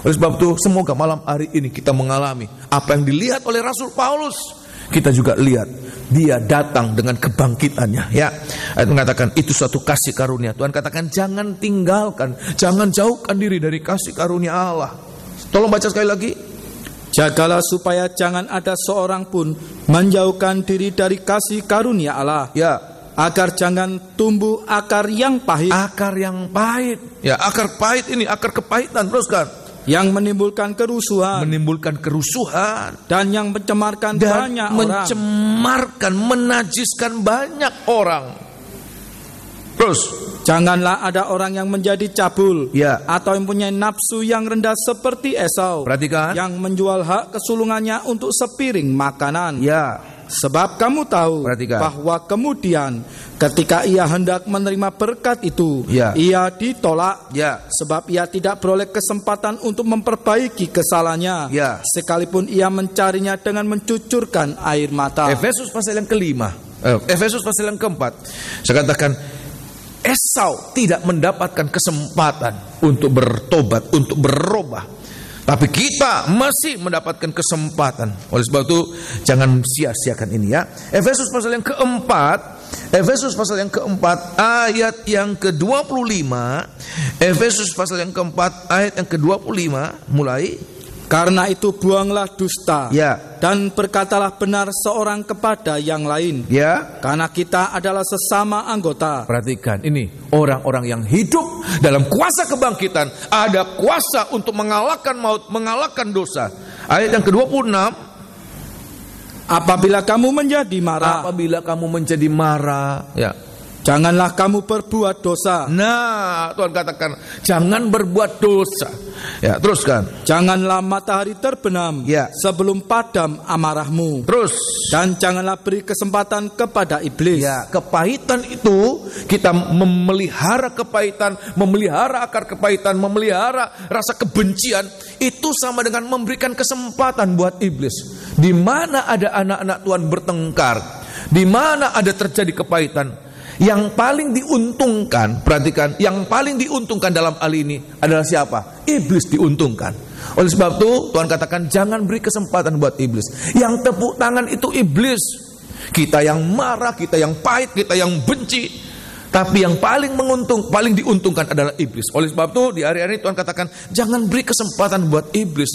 S1: Oleh sebab itu, semoga malam hari ini kita mengalami apa yang dilihat oleh Rasul Paulus. Kita juga lihat dia datang dengan kebangkitannya, ya. Ayat mengatakan itu suatu kasih karunia. Tuhan katakan jangan tinggalkan, jangan jauhkan diri dari kasih karunia Allah. Tolong baca sekali lagi.
S2: Jagalah supaya jangan ada seorang pun menjauhkan diri dari kasih karunia Allah.
S1: Ya.
S2: Agar jangan tumbuh akar yang pahit.
S1: Akar yang pahit. Ya, akar pahit ini, akar kepahitan. Teruskan.
S2: Yang menimbulkan kerusuhan.
S1: Menimbulkan kerusuhan.
S2: Dan yang mencemarkan banyak orang.
S1: Mencemarkan, menajiskan banyak orang. Terus.
S2: Janganlah ada orang yang menjadi cabul,
S1: Ya.
S2: atau yang punya nafsu yang rendah seperti Esau,
S1: Perhatikan.
S2: yang menjual hak kesulungannya untuk sepiring makanan.
S1: Ya.
S2: Sebab kamu tahu
S1: Perhatikan.
S2: bahwa kemudian ketika ia hendak menerima berkat itu,
S1: Ya.
S2: ia ditolak.
S1: Ya.
S2: Sebab ia tidak beroleh kesempatan untuk memperbaiki kesalahannya,
S1: Ya.
S2: sekalipun ia mencarinya dengan mencucurkan air mata.
S1: Efesus pasal yang kelima, Efesus pasal yang keempat, saya katakan Esau tidak mendapatkan kesempatan untuk bertobat, untuk berubah, tapi kita masih mendapatkan kesempatan. Oleh sebab itu jangan sia-siakan ini ya. Efesus pasal yang keempat, Efesus pasal yang keempat ayat yang ke-25, Efesus pasal yang keempat ayat yang ke-25 mulai.
S2: Karena itu buanglah dusta,
S1: Ya.
S2: dan berkatalah benar seorang kepada yang lain.
S1: Ya.
S2: Karena kita adalah sesama anggota.
S1: Perhatikan ini, orang-orang yang hidup dalam kuasa kebangkitan, ada kuasa untuk mengalahkan maut, mengalahkan dosa. Ayat yang ke-26,
S2: Apabila kamu menjadi marah,
S1: apabila kamu menjadi marah, ya.
S2: janganlah kamu berbuat dosa.
S1: Nah, Tuhan katakan jangan berbuat dosa. Ya, teruskan.
S2: Janganlah matahari terbenam
S1: Ya.
S2: sebelum padam amarahmu.
S1: Terus.
S2: Dan janganlah beri kesempatan kepada iblis.
S1: Ya, kepahitan itu kita memelihara kepahitan, memelihara akar kepahitan, memelihara rasa kebencian, itu sama dengan memberikan kesempatan buat iblis. Di mana ada anak-anak Tuhan bertengkar, di mana ada terjadi kepahitan, yang paling diuntungkan, perhatikan, yang paling diuntungkan dalam hal ini adalah siapa? Iblis diuntungkan. Oleh sebab itu Tuhan katakan jangan beri kesempatan buat iblis. Yang tepuk tangan itu iblis. Kita yang marah, kita yang pahit, kita yang benci. Tapi yang paling paling diuntungkan adalah iblis. Oleh sebab itu di hari-hari Tuhan katakan jangan beri kesempatan buat iblis.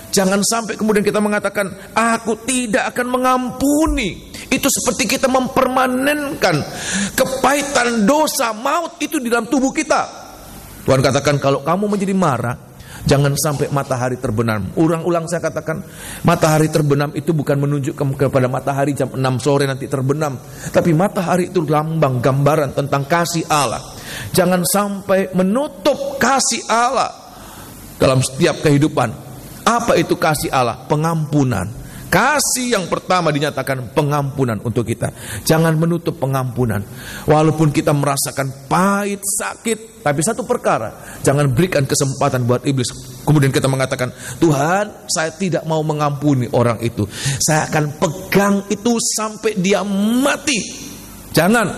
S1: Jangan sampai kemudian kita mengatakan aku tidak akan mengampuni. Itu seperti kita mempermanenkan kepahitan dosa maut itu di dalam tubuh kita. Tuhan katakan kalau kamu menjadi marah, jangan sampai matahari terbenam. Ulang-ulang saya katakan, matahari terbenam itu bukan menunjukkan kepada matahari jam 6 sore nanti terbenam, tapi matahari itu lambang gambaran tentang kasih Allah. Jangan sampai menutup kasih Allah dalam setiap kehidupan. Apa itu kasih Allah? Pengampunan. Kasih yang pertama dinyatakan pengampunan untuk kita. Jangan menutup pengampunan. Walaupun kita merasakan pahit, sakit, tapi satu perkara, jangan berikan kesempatan buat iblis. Kemudian kita mengatakan, Tuhan, saya tidak mau mengampuni orang itu. Saya akan pegang itu sampai dia mati. Jangan,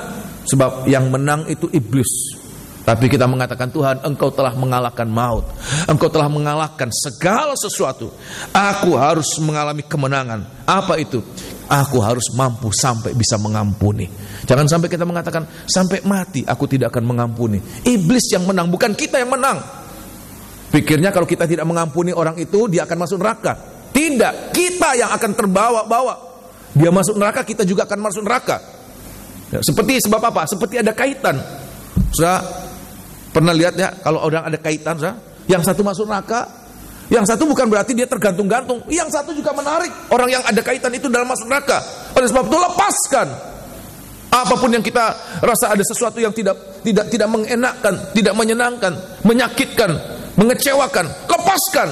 S1: sebab yang menang itu iblis. Tapi kita mengatakan, Tuhan, Engkau telah mengalahkan maut. Engkau telah mengalahkan segala sesuatu. Aku harus mengalami kemenangan. Apa itu? Aku harus mampu sampai bisa mengampuni. Jangan sampai kita mengatakan, sampai mati aku tidak akan mengampuni. Iblis yang menang, bukan kita yang menang. Pikirnya kalau kita tidak mengampuni orang itu, dia akan masuk neraka. Tidak, kita yang akan terbawa-bawa. Dia masuk neraka, kita juga akan masuk neraka. Ya, seperti sebab apa? Seperti ada kaitan. Sudah pernah lihat ya, kalau orang ada kaitan, yang satu masuk neraka, yang satu bukan berarti dia tergantung-gantung, yang satu juga menarik orang yang ada kaitan itu dalam masuk neraka. Oleh sebab itu lepaskan. Apapun yang kita rasa ada sesuatu yang tidak mengenakkan, tidak menyenangkan, menyakitkan, mengecewakan, lepaskan.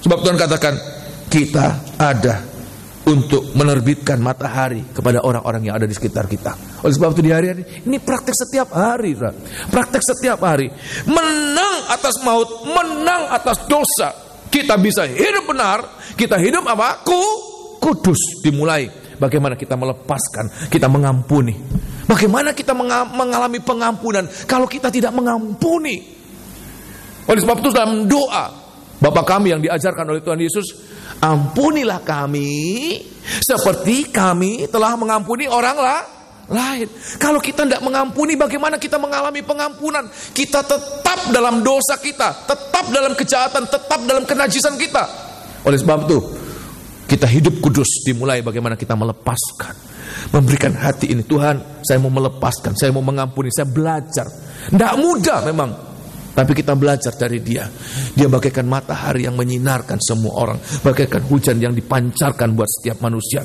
S1: Sebab Tuhan katakan kita ada untuk menerbitkan matahari kepada orang-orang yang ada di sekitar kita. Oleh sebab itu di hari-hari ini praktek setiap hari, praktek setiap hari, menang atas maut, menang atas dosa. Kita bisa hidup benar, kita hidup apa? Kudus. Dimulai bagaimana kita melepaskan, kita mengampuni. Bagaimana kita mengalami pengampunan kalau kita tidak mengampuni? Oleh sebab itu dalam doa Bapa kami yang diajarkan oleh Tuhan Yesus, ampunilah kami seperti kami telah mengampuni orang lain. Kalau kita tidak mengampuni, bagaimana kita mengalami pengampunan? Kita tetap dalam dosa kita, tetap dalam kejahatan, tetap dalam kenajisan kita. Oleh sebab itu, kita hidup kudus dimulai bagaimana kita melepaskan, memberikan hati ini. Tuhan, saya mau melepaskan, saya mau mengampuni, saya belajar. Tidak mudah memang. Tapi kita belajar dari dia. Dia bagaikan matahari yang menyinarkan semua orang, bagaikan hujan yang dipancarkan buat setiap manusia.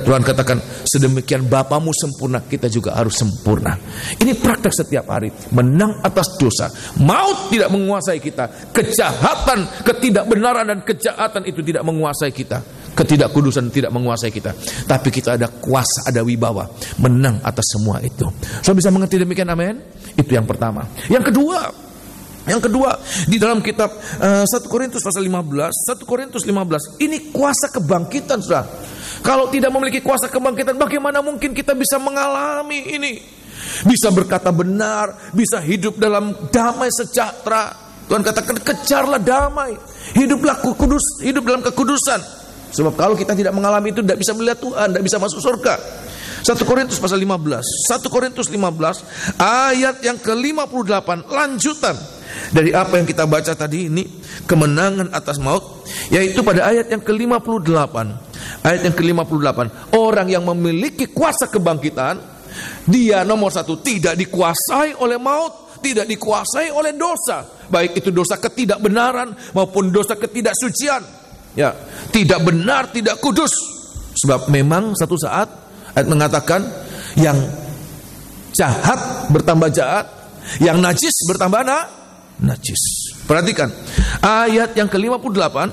S1: Tuhan katakan, sedemikian Bapamu sempurna, kita juga harus sempurna. Ini praktek setiap hari. Menang atas dosa. Maut tidak menguasai kita. Kejahatan, ketidakbenaran dan kejahatan itu tidak menguasai kita. Ketidakkudusan tidak menguasai kita. Tapi kita ada kuasa, ada wibawa, menang atas semua itu. So bisa mengerti demikian, amin? Itu yang pertama. Yang kedua, di dalam kitab 1 Korintus pasal 15, 1 Korintus 15, ini kuasa kebangkitan, saudara. Kalau tidak memiliki kuasa kebangkitan, bagaimana mungkin kita bisa mengalami ini? Bisa berkata benar, bisa hidup dalam damai sejahtera. Tuhan katakan, kejarlah damai, hiduplah kudus, hidup dalam kekudusan. Sebab kalau kita tidak mengalami itu, tidak bisa melihat Tuhan, tidak bisa masuk surga. 1 Korintus pasal 15, 1 Korintus 15 ayat yang ke-58, lanjutan dari apa yang kita baca tadi ini, kemenangan atas maut, yaitu pada ayat yang ke-58. Ayat yang ke-58, orang yang memiliki kuasa kebangkitan, dia nomor satu, tidak dikuasai oleh maut, tidak dikuasai oleh dosa, baik itu dosa ketidakbenaran maupun dosa ketidaksucian. Ya, tidak benar, tidak kudus. Sebab memang satu saat ayat mengatakan, yang jahat bertambah jahat, yang najis bertambah najis. Perhatikan ayat yang ke-58.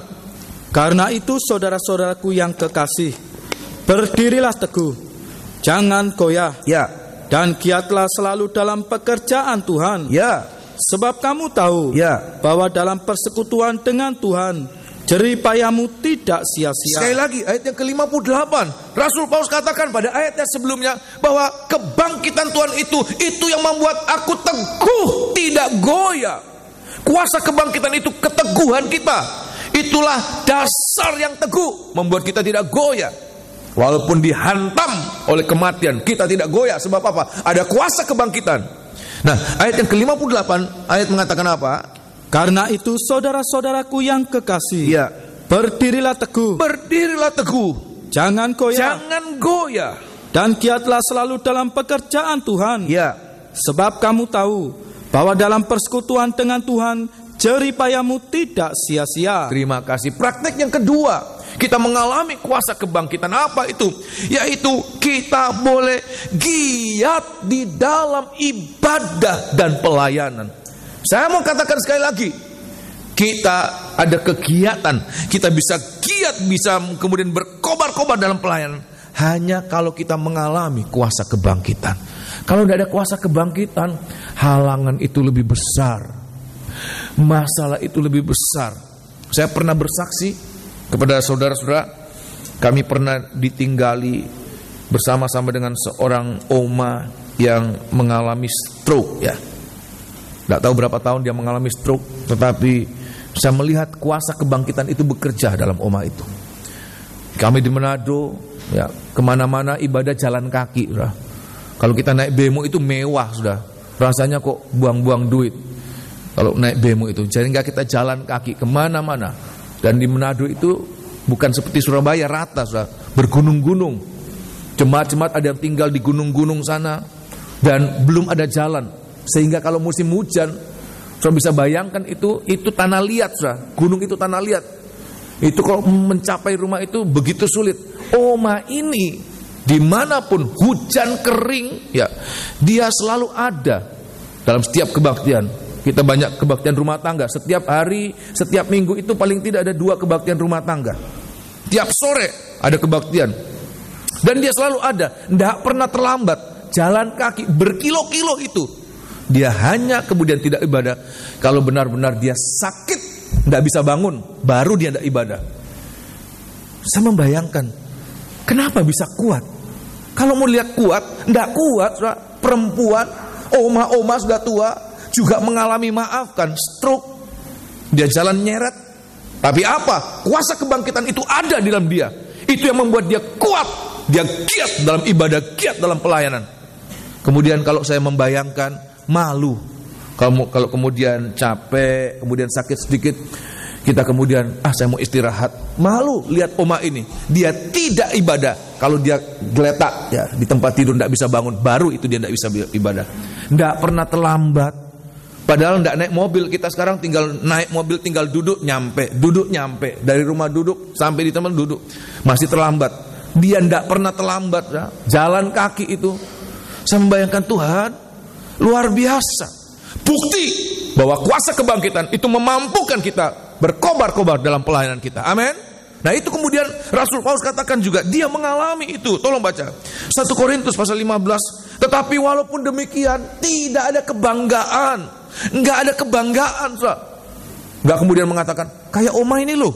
S2: Karena itu saudara-saudaraku yang kekasih, berdirilah teguh, jangan goyah,
S1: ya,
S2: dan giatlah selalu dalam pekerjaan Tuhan.
S1: Ya,
S2: sebab kamu tahu,
S1: ya,
S2: bahwa dalam persekutuan dengan Tuhan, jerih payahmu tidak sia-sia.
S1: Sekali lagi ayat yang ke-58, Rasul Paulus katakan pada ayat yang sebelumnya bahwa kebangkitan Tuhan itu yang membuat aku teguh, tidak goyah. Kuasa kebangkitan itu keteguhan kita. Itulah dasar yang teguh, membuat kita tidak goyah. Walaupun dihantam oleh kematian, kita tidak goyah. Sebab apa? Ada kuasa kebangkitan. Nah, ayat yang ke-58 ayat mengatakan apa?
S2: Karena itu saudara-saudaraku yang kekasih,
S1: ya,
S2: berdirilah teguh,
S1: jangan goyah,
S2: dan giatlah selalu dalam pekerjaan Tuhan.
S1: Ya,
S2: sebab kamu tahu bahwa dalam persekutuan dengan Tuhan, jerih payahmu tidak sia-sia.
S1: Terima kasih. Praktek yang kedua, kita mengalami kuasa kebangkitan. Apa itu? Yaitu kita boleh giat di dalam ibadah dan pelayanan. Saya mau katakan sekali lagi, kita ada kegiatan, kita bisa giat, bisa kemudian berkobar-kobar dalam pelayanan, hanya kalau kita mengalami kuasa kebangkitan. Kalau tidak ada kuasa kebangkitan, halangan itu lebih besar, masalah itu lebih besar. Saya pernah bersaksi kepada saudara-saudara, kami pernah ditinggali bersama-sama dengan seorang oma yang mengalami stroke, ya. Tidak tahu berapa tahun dia mengalami stroke, tetapi saya melihat kuasa kebangkitan itu bekerja dalam oma itu. Kami di Manado, ya, kemana-mana ibadah jalan kaki, sudah. Kalau kita naik bemo itu mewah, sudah. Rasanya kok buang-buang duit kalau naik bemo itu. Jadi enggak, kita jalan kaki kemana-mana. Dan di Manado itu bukan seperti Surabaya rata, sudah, bergunung-gunung. Jemaat-jemaat ada yang tinggal di gunung-gunung sana dan belum ada jalan. Sehingga kalau musim hujan, saudara bisa bayangkan itu tanah liat, saudara. Gunung itu tanah liat. Itu kalau mencapai rumah itu begitu sulit. Oma ini dimanapun hujan kering, ya, dia selalu ada dalam setiap kebaktian. Kita banyak kebaktian rumah tangga. Setiap hari, setiap minggu itu paling tidak ada 2 kebaktian rumah tangga. Tiap sore ada kebaktian. Dan dia selalu ada, tidak pernah terlambat. Jalan kaki berkilo-kilo itu. Dia hanya kemudian tidak ibadah kalau benar-benar dia sakit, tidak bisa bangun, baru dia tidak ibadah. Saya membayangkan, kenapa bisa kuat? Kalau mau lihat kuat, tidak kuat. Perempuan, oma-oma sudah tua, juga mengalami, maafkan, stroke. Dia jalan nyeret. Tapi apa? Kuasa kebangkitan itu ada di dalam dia. Itu yang membuat dia kuat. Dia giat dalam ibadah, giat dalam pelayanan. Kemudian kalau saya membayangkan, malu kalau kemudian capek, kemudian sakit sedikit, kita kemudian saya mau istirahat, malu lihat oma ini, dia tidak ibadah. Kalau dia geletak, ya, di tempat tidur tidak bisa bangun, baru itu dia tidak bisa ibadah. Tidak pernah terlambat. Padahal tidak naik mobil, kita sekarang tinggal naik mobil, tinggal duduk nyampe, dari rumah duduk sampai di tempat duduk, masih terlambat. Dia tidak pernah terlambat, ya. Jalan kaki itu. Saya membayangkan Tuhan luar biasa. Bukti bahwa kuasa kebangkitan itu memampukan kita berkobar-kobar dalam pelayanan kita. Amin. Nah itu kemudian Rasul Paulus katakan juga dia mengalami itu. Tolong baca 1 Korintus pasal 15. Tetapi walaupun demikian tidak ada kebanggaan, nggak ada kebanggaan, nggak kemudian mengatakan kayak Oma ini loh,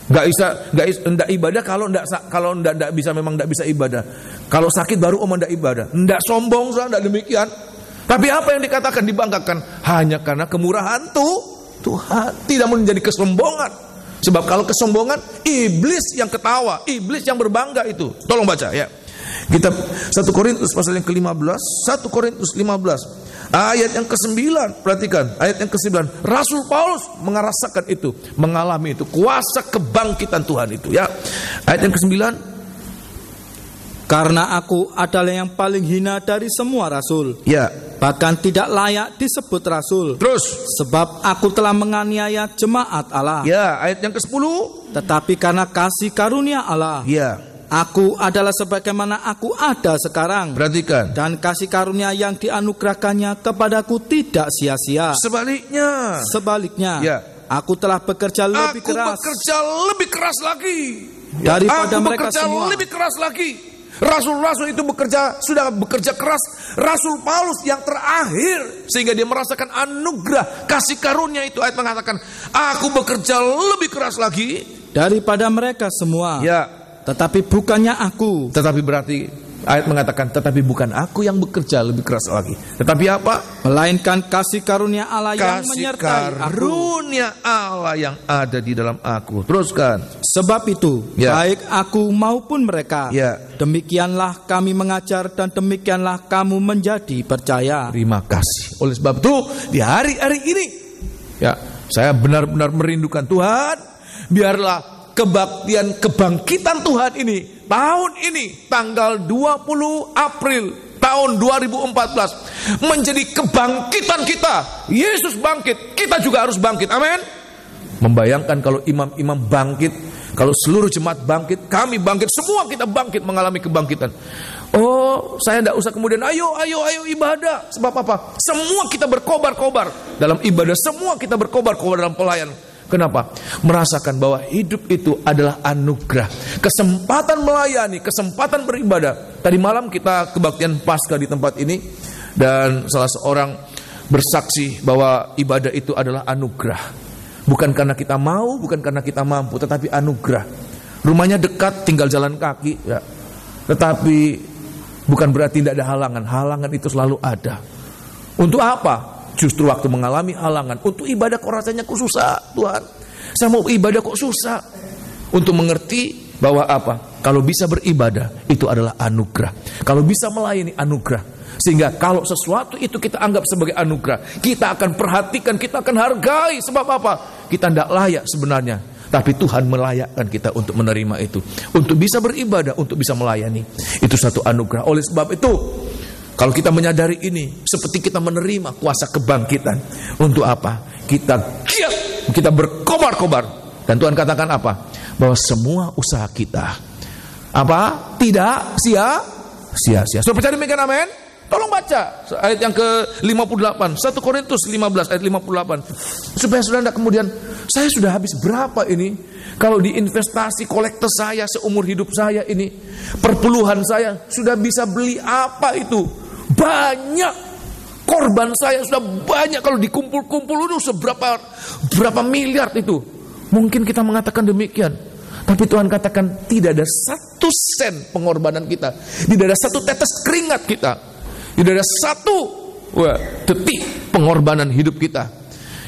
S1: nggak ibadah kalau nggak bisa, memang nggak bisa ibadah. Kalau sakit baru Oma nggak ibadah, nggak sombong, nggak demikian. Tapi apa yang dikatakan dibanggakan hanya karena kemurahan Tuhan, tidak menjadi kesombongan. Sebab kalau kesombongan, iblis yang ketawa, iblis yang berbangga itu. Tolong baca ya. Kita 1 Korintus pasal yang ke-15, 1 Korintus 15 ayat yang ke-9, perhatikan ayat yang ke-9. Rasul Paulus merasakan itu, mengalami itu, kuasa kebangkitan Tuhan itu ya. Ayat yang ke-9,
S2: karena aku adalah yang paling hina dari semua rasul,
S1: ya,
S2: bahkan tidak layak disebut rasul.
S1: Terus,
S2: sebab aku telah menganiaya jemaat Allah.
S1: Ya, ayat yang ke-10.
S2: Tetapi karena kasih karunia Allah,
S1: ya,
S2: aku adalah sebagaimana aku ada sekarang.
S1: Perhatikan.
S2: Dan kasih karunia yang dianugerahkannya kepadaku tidak sia-sia. Sebaliknya,
S1: ya,
S2: aku telah bekerja lebih keras.
S1: Aku bekerja lebih keras lagi
S2: daripada
S1: aku
S2: mereka
S1: bekerja
S2: semua.
S1: lebih keras lagi. Rasul-rasul itu sudah bekerja keras. Rasul Paulus yang terakhir, sehingga dia merasakan anugerah kasih karunia itu. Ayat mengatakan, aku bekerja lebih keras lagi
S2: daripada mereka semua.
S1: Ya.
S2: Tetapi bukannya aku.
S1: Tetapi berarti ayat mengatakan, tetapi bukan aku yang bekerja lebih keras lagi. Tetapi apa?
S2: Melainkan kasih karunia Allah yang menyertai aku.
S1: Karunia Allah yang ada di dalam aku. Teruskan.
S2: Sebab itu,
S1: ya,
S2: baik aku maupun mereka,
S1: ya,
S2: demikianlah kami mengajar dan demikianlah kamu menjadi percaya.
S1: Terima kasih. Oleh sebab itu, di hari-hari ini, ya, saya benar-benar merindukan Tuhan. Biarlah kebangkitan Tuhan ini, tahun ini, tanggal 20 April tahun 2014, menjadi kebangkitan kita. Yesus bangkit, kita juga harus bangkit. Amin. Membayangkan kalau imam-imam bangkit, kalau seluruh jemaat bangkit, kami bangkit, semua kita bangkit mengalami kebangkitan. Oh, saya tidak usah kemudian ayo ibadah. Sebab apa? Semua kita berkobar-kobar dalam ibadah, semua kita berkobar-kobar dalam pelayanan. Kenapa? Merasakan bahwa hidup itu adalah anugerah, kesempatan melayani, kesempatan beribadah. Tadi malam kita kebaktian Paskah di tempat ini, dan salah seorang bersaksi bahwa ibadah itu adalah anugerah. Bukan karena kita mau, bukan karena kita mampu, tetapi anugerah. Rumahnya dekat, tinggal jalan kaki, ya. Tetapi bukan berarti tidak ada halangan. Halangan itu selalu ada. Untuk apa? Justru waktu mengalami halangan, untuk ibadah kok rasanya kok susah, Tuhan. Saya mau ibadah kok susah. Untuk mengerti bahwa apa? Kalau bisa beribadah, itu adalah anugerah. Kalau bisa melayani, anugerah. Sehingga kalau sesuatu itu kita anggap sebagai anugerah, kita akan perhatikan, kita akan hargai. Sebab apa? Kita tidak layak sebenarnya, tapi Tuhan melayakkan kita untuk menerima itu, untuk bisa beribadah, untuk bisa melayani. Itu satu anugerah. Oleh sebab itu, kalau kita menyadari ini, seperti kita menerima kuasa kebangkitan. Untuk apa? Kita giat, kita berkobar-kobar. Dan Tuhan katakan apa? Bahwa semua usaha kita apa? Tidak sia-sia. So, percaya demikian, amin? Tolong baca ayat yang ke-58, 1 Korintus 15 ayat 58. Supaya sudah tidak kemudian, saya sudah habis berapa ini? Kalau diinvestasi kolektor saya seumur hidup saya ini, perpuluhan saya, sudah bisa beli apa itu? Banyak. Korban saya sudah banyak, kalau dikumpul-kumpul itu berapa miliar itu. Mungkin kita mengatakan demikian. Tapi Tuhan katakan tidak ada 1 sen pengorbanan kita. Tidak ada 1 tetes keringat kita. Tidak ada 1 detik pengorbanan hidup kita.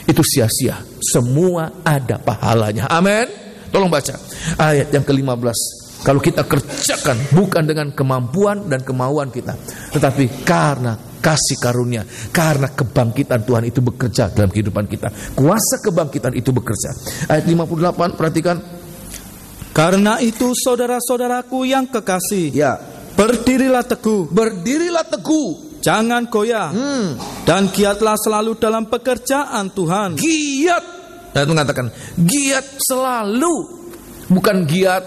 S1: Itu sia-sia. Semua ada pahalanya. Amin. Tolong baca ayat yang ke-15. Kalau kita kerjakan bukan dengan kemampuan dan kemauan kita, tetapi karena kasih karunia, karena kebangkitan Tuhan itu bekerja dalam kehidupan kita. Kuasa kebangkitan itu bekerja. Ayat 58, perhatikan.
S2: Karena itu saudara-saudaraku yang kekasih,
S1: ya,
S2: berdirilah teguh.
S1: Berdirilah teguh.
S2: jangan goyah, dan giatlah selalu dalam pekerjaan Tuhan.
S1: Giat, ayat mengatakan giat selalu, bukan giat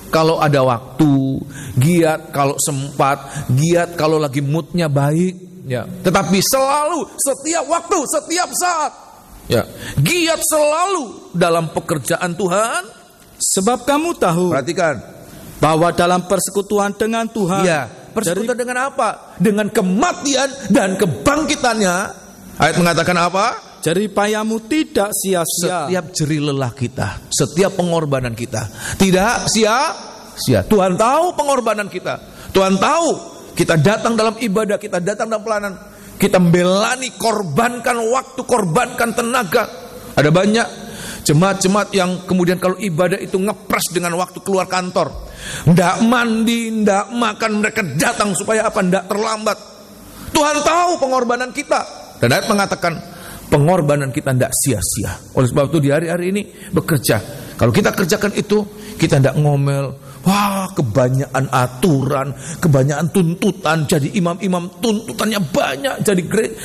S1: kalau ada waktu, giat kalau sempat, giat kalau lagi moodnya baik, ya. Tetapi selalu, setiap waktu, setiap saat, ya. Giat selalu dalam pekerjaan Tuhan.
S2: Sebab kamu tahu,
S1: Perhatikan,
S2: bahwa dalam persekutuan dengan Tuhan,
S1: ya, persekutuan dengan apa? Dengan kematian dan kebangkitannya. Ayat mengatakan apa?
S2: jeripayamu tidak sia-sia.
S1: Setiap jerih lelah kita, setiap pengorbanan kita tidak sia-sia. Tuhan tahu pengorbanan kita. Tuhan tahu kita datang dalam ibadah, kita datang dalam pelayanan, kita membelani, korbankan waktu, korbankan tenaga. Ada banyak jemaat-jemaat yang kemudian kalau ibadah itu ngepres dengan waktu keluar kantor, ndak mandi, ndak makan, mereka datang supaya apa? Ndak terlambat. Tuhan tahu pengorbanan kita. Dan ayat mengatakan pengorbanan kita tidak sia-sia. Oleh sebab itu di hari-hari ini bekerja. Kalau kita kerjakan itu, kita tidak ngomel. Wah, kebanyakan aturan, kebanyakan tuntutan. Jadi imam-imam tuntutannya banyak.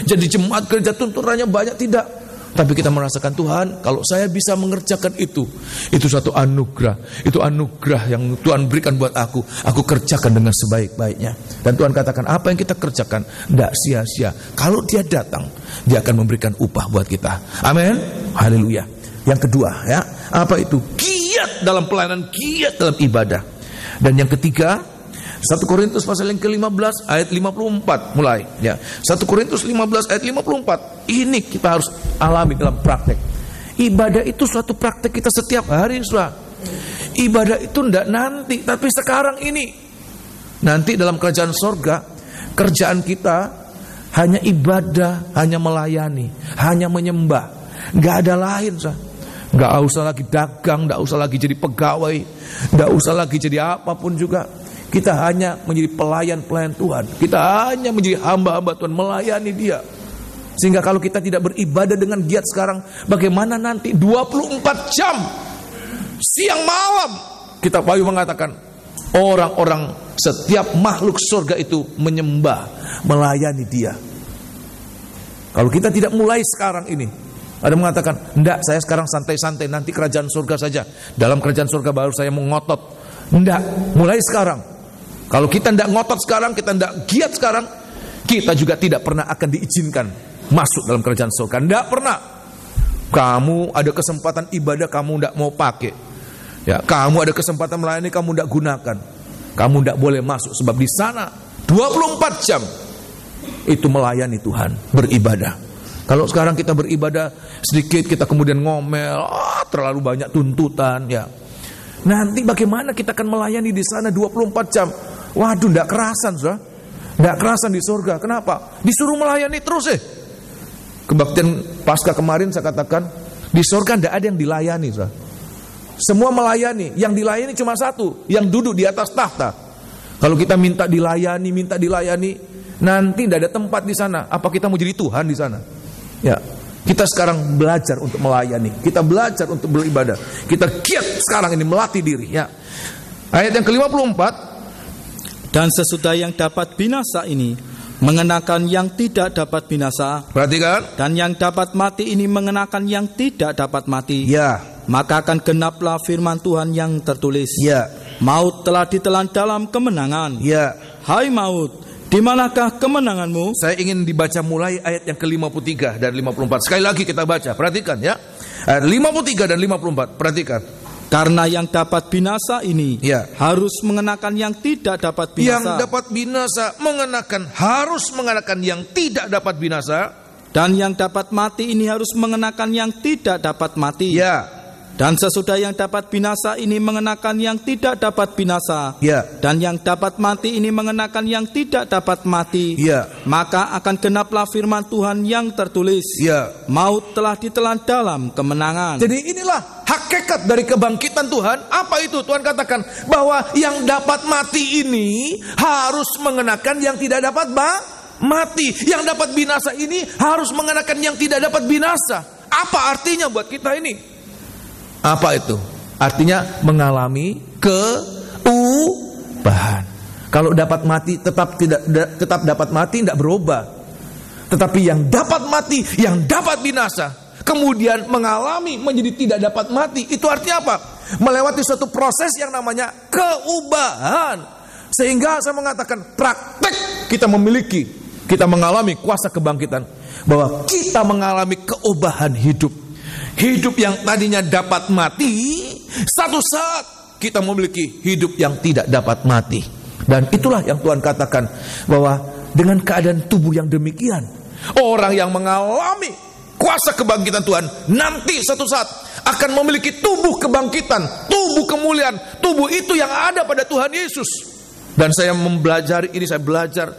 S1: Jadi jemaat gereja tuntutannya banyak. Tidak. Tapi kita merasakan Tuhan, kalau saya bisa mengerjakan itu satu anugerah. Itu anugerah yang Tuhan berikan buat aku. Aku kerjakan dengan sebaik-baiknya. Dan Tuhan katakan, apa yang kita kerjakan tidak sia-sia. Kalau Dia datang, Dia akan memberikan upah buat kita. Amin. Haleluya. Yang kedua, ya, apa itu? Giat dalam pelayanan, giat dalam ibadah. Dan yang ketiga, 1 Korintus pasal yang ke-15 ayat 54 mulai, ya. 1 Korintus 15 ayat 54. Ini kita harus alami dalam praktek. Ibadah itu suatu praktek kita setiap hari, Saudara. Ibadah itu tidak nanti, tapi sekarang ini. Nanti dalam kerajaan sorga, kerjaan kita hanya ibadah, hanya melayani, hanya menyembah. Gak ada lain, Saudara. Gak usah lagi dagang, gak usah lagi jadi pegawai, gak usah lagi jadi apapun juga. Kita hanya menjadi pelayan-pelayan Tuhan. Kita hanya menjadi hamba-hamba Tuhan, melayani Dia. Sehingga kalau kita tidak beribadah dengan giat sekarang, bagaimana nanti 24 jam siang malam kita payu mengatakan orang-orang, setiap makhluk surga itu menyembah, melayani Dia. Kalau kita tidak mulai sekarang ini, ada mengatakan, enggak, saya sekarang santai-santai, nanti kerajaan surga saja. Dalam kerajaan surga baru saya mau ngotot. Enggak, mulai sekarang. Kalau kita tidak ngotot sekarang, kita tidak giat sekarang, kita juga tidak pernah akan diizinkan masuk dalam kerajaan surga. Tidak pernah. Kamu ada kesempatan ibadah, kamu tidak mau pakai. Ya, kamu ada kesempatan melayani, kamu tidak gunakan. Kamu tidak boleh masuk, sebab di sana 24 jam itu melayani Tuhan, beribadah. Kalau sekarang kita beribadah sedikit, kita kemudian ngomel, terlalu banyak tuntutan, ya. Nanti bagaimana kita akan melayani di sana 24 jam? Waduh, tidak kerasan, Saudara. Tidak kerasan di surga. Kenapa? Disuruh melayani terus, Kebaktian pasca kemarin saya katakan, di surga tidak ada yang dilayani, Saudara. Semua melayani. Yang dilayani cuma satu, yang duduk di atas tahta. Kalau kita minta dilayani, nanti tidak ada tempat di sana. Apa kita mau jadi Tuhan di sana? Ya. Kita sekarang belajar untuk melayani. Kita belajar untuk beribadah. Kita giat sekarang ini melatih diri, ya. Ayat yang ke-54.
S2: Dan sesudah yang dapat binasa ini mengenakan yang tidak dapat binasa.
S1: Perhatikan.
S2: Dan yang dapat mati ini mengenakan yang tidak dapat mati.
S1: Ya.
S2: Maka akan genaplah firman Tuhan yang tertulis.
S1: Ya.
S2: Maut telah ditelan dalam kemenangan.
S1: Ya.
S2: Hai maut, di manakah kemenanganmu?
S1: Saya ingin dibaca mulai ayat yang ke-53 dan 54. Sekali lagi kita baca, perhatikan, ya. Ayat 53 dan 54, perhatikan.
S2: Karena yang dapat binasa ini,
S1: ya,
S2: harus mengenakan yang tidak dapat binasa.
S1: Yang dapat binasa harus mengenakan yang tidak dapat binasa.
S2: Dan yang dapat mati ini harus mengenakan yang tidak dapat mati.
S1: Ya.
S2: Dan sesudah yang dapat binasa ini mengenakan yang tidak dapat binasa.
S1: Ya.
S2: Dan yang dapat mati ini mengenakan yang tidak dapat mati.
S1: Ya.
S2: Maka akan genaplah firman Tuhan yang tertulis.
S1: Ya.
S2: Maut telah ditelan dalam kemenangan.
S1: Jadi inilah hakikat dari kebangkitan Tuhan. Apa itu? Tuhan katakan bahwa yang dapat mati ini harus mengenakan yang tidak dapat mati. Yang dapat binasa ini harus mengenakan yang tidak dapat binasa. Apa artinya buat kita ini? Apa itu? Artinya mengalami keubahan. Kalau dapat mati tetap dapat mati, tidak berubah. Tetapi yang dapat mati, yang dapat binasa, kemudian mengalami menjadi tidak dapat mati, itu artinya apa? Melewati suatu proses yang namanya keubahan. Sehingga saya mengatakan praktek kita mengalami kuasa kebangkitan, bahwa kita mengalami keubahan hidup. Hidup yang tadinya dapat mati, satu saat kita memiliki hidup yang tidak dapat mati. Dan itulah yang Tuhan katakan, bahwa dengan keadaan tubuh yang demikian, orang yang mengalami kuasa kebangkitan Tuhan nanti satu saat akan memiliki tubuh kebangkitan, tubuh kemuliaan, tubuh itu yang ada pada Tuhan Yesus. Dan saya mempelajari ini, saya belajar,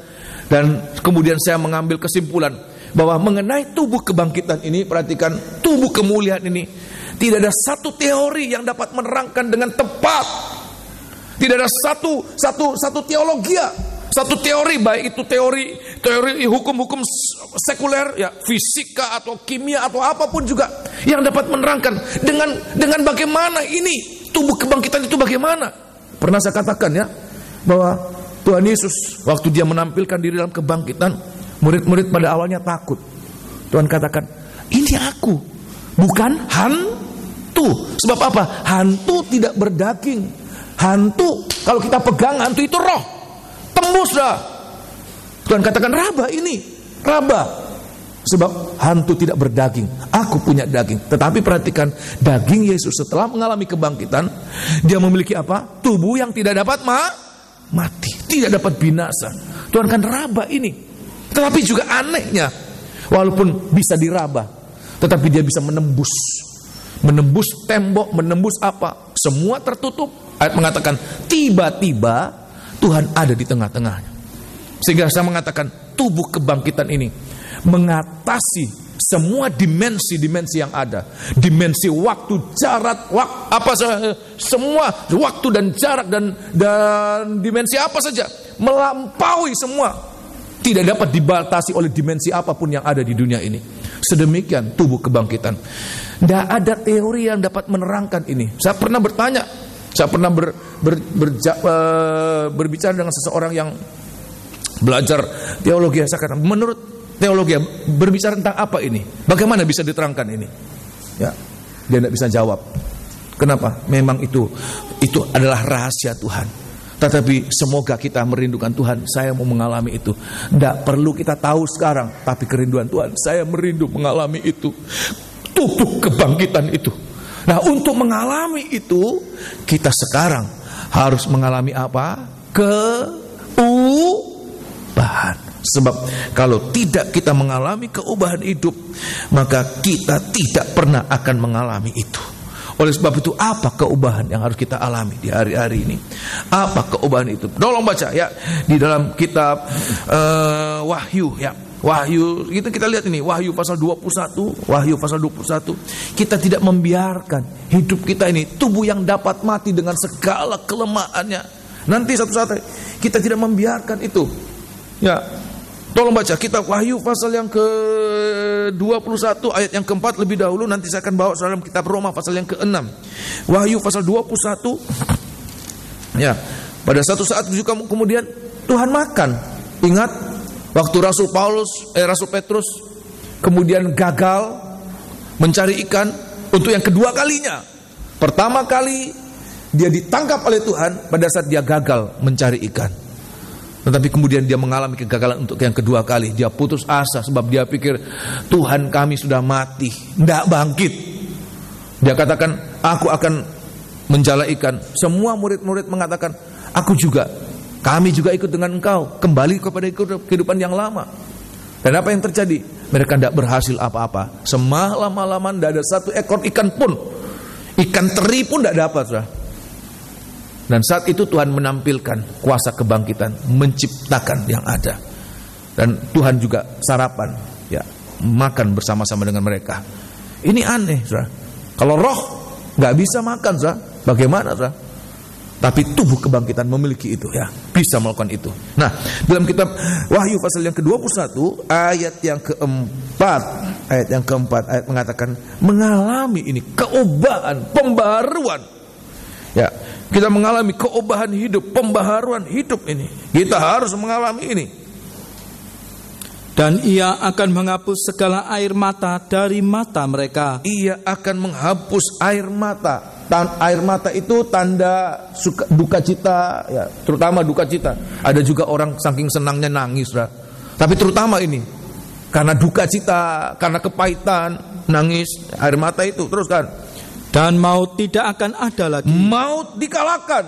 S1: dan kemudian saya mengambil kesimpulan bahwa mengenai tubuh kebangkitan ini, perhatikan, tubuh kemuliaan ini, tidak ada satu teori yang dapat menerangkan dengan tepat. Tidak ada satu teologia, satu teori, baik itu teori hukum-hukum sekuler, ya, fisika atau kimia atau apapun juga, yang dapat menerangkan dengan bagaimana ini tubuh kebangkitan itu bagaimana. Pernah saya katakan, ya, bahwa Tuhan Yesus waktu dia menampilkan diri dalam kebangkitan, murid-murid pada awalnya takut. Tuhan katakan, ini aku, bukan hantu. Sebab apa? Hantu tidak berdaging. Hantu, kalau kita pegang hantu itu roh, tembus dah. Tuhan katakan, raba ini, raba. Sebab hantu tidak berdaging, aku punya daging. Tetapi perhatikan, daging Yesus setelah mengalami kebangkitan, dia memiliki apa? Tubuh yang tidak dapat mati, tidak dapat binasa. Tuhan kan raba ini. Tetapi juga anehnya, walaupun bisa diraba, tetapi dia bisa menembus tembok, menembus apa, semua tertutup. Ayat mengatakan, tiba-tiba Tuhan ada di tengah-tengahnya. Sehingga saya mengatakan, tubuh kebangkitan ini mengatasi semua dimensi-dimensi yang ada. Dimensi waktu, jarak, semua waktu dan jarak dan dimensi apa saja, melampaui semua. Tidak dapat dibatasi oleh dimensi apapun yang ada di dunia ini. Sedemikian tubuh kebangkitan. Tidak ada teori yang dapat menerangkan ini. Saya pernah bertanya, saya pernah berbicara dengan seseorang yang belajar teologi. Saya katakan, menurut teologi berbicara tentang apa ini? Bagaimana bisa diterangkan ini? Ya, dia tidak bisa jawab. Kenapa? Memang itu adalah rahasia Tuhan. Tetapi semoga kita merindukan Tuhan. Saya mau mengalami itu. Tidak perlu kita tahu sekarang, tapi kerinduan Tuhan, saya merindu mengalami itu. Tubuh kebangkitan itu. Nah, untuk mengalami itu, kita sekarang harus mengalami apa? Keubahan. Sebab kalau tidak kita mengalami keubahan hidup, maka kita tidak pernah akan mengalami itu. Oleh sebab itu, apa keubahan yang harus kita alami di hari-hari ini? Apa keubahan itu? Tolong baca, ya, di dalam kitab Wahyu, ya. Wahyu, itu kita lihat ini, Wahyu pasal 21, Wahyu pasal 21. Kita tidak membiarkan hidup kita ini, tubuh yang dapat mati dengan segala kelemahannya. Nanti satu saat kita tidak membiarkan itu. Ya, tolong baca kitab Wahyu pasal yang ke-21 ayat yang keempat lebih dahulu. Nanti saya akan bawa dalam kitab Roma pasal yang ke-6. Wahyu pasal 21. Ya, pada satu saat juga kemudian Tuhan makan. Ingat waktu Rasul Petrus kemudian gagal mencari ikan untuk yang kedua kalinya. Pertama kali dia ditangkap oleh Tuhan pada saat dia gagal mencari ikan. Tetapi kemudian dia mengalami kegagalan untuk yang kedua kali. Dia putus asa sebab dia pikir Tuhan kami sudah mati, tidak bangkit. Dia katakan, aku akan menjala ikan. Semua murid-murid mengatakan, aku juga. Kami juga ikut dengan engkau, kembali kepada kehidupan yang lama. Dan apa yang terjadi? Mereka tidak berhasil apa-apa. Semalam-malaman tidak ada satu ekor ikan pun. Ikan teri pun tidak dapat, saudara. Dan saat itu Tuhan menampilkan kuasa kebangkitan, menciptakan yang ada. Dan Tuhan juga sarapan, ya, makan bersama-sama dengan mereka. Ini aneh, saudara. Kalau roh nggak bisa makan, saudara, bagaimana, saudara? Tapi tubuh kebangkitan memiliki itu, ya, bisa melakukan itu. Nah, dalam kitab Wahyu pasal yang ke-21 ayat yang keempat, ayat mengatakan mengalami ini keubahan, pembaruan. Ya, Kita mengalami keobahan hidup, pembaharuan hidup ini. Kita harus mengalami ini.
S2: Dan ia akan menghapus segala air mata dari mata mereka.
S1: Ia akan menghapus air mata. Air mata itu tanda duka cita, ya, terutama duka cita. Ada juga orang saking senangnya nangis, tapi terutama ini karena duka cita, karena kepahitan, nangis, air mata itu. Teruskan.
S2: Dan maut tidak akan ada lagi.
S1: Maut dikalahkan.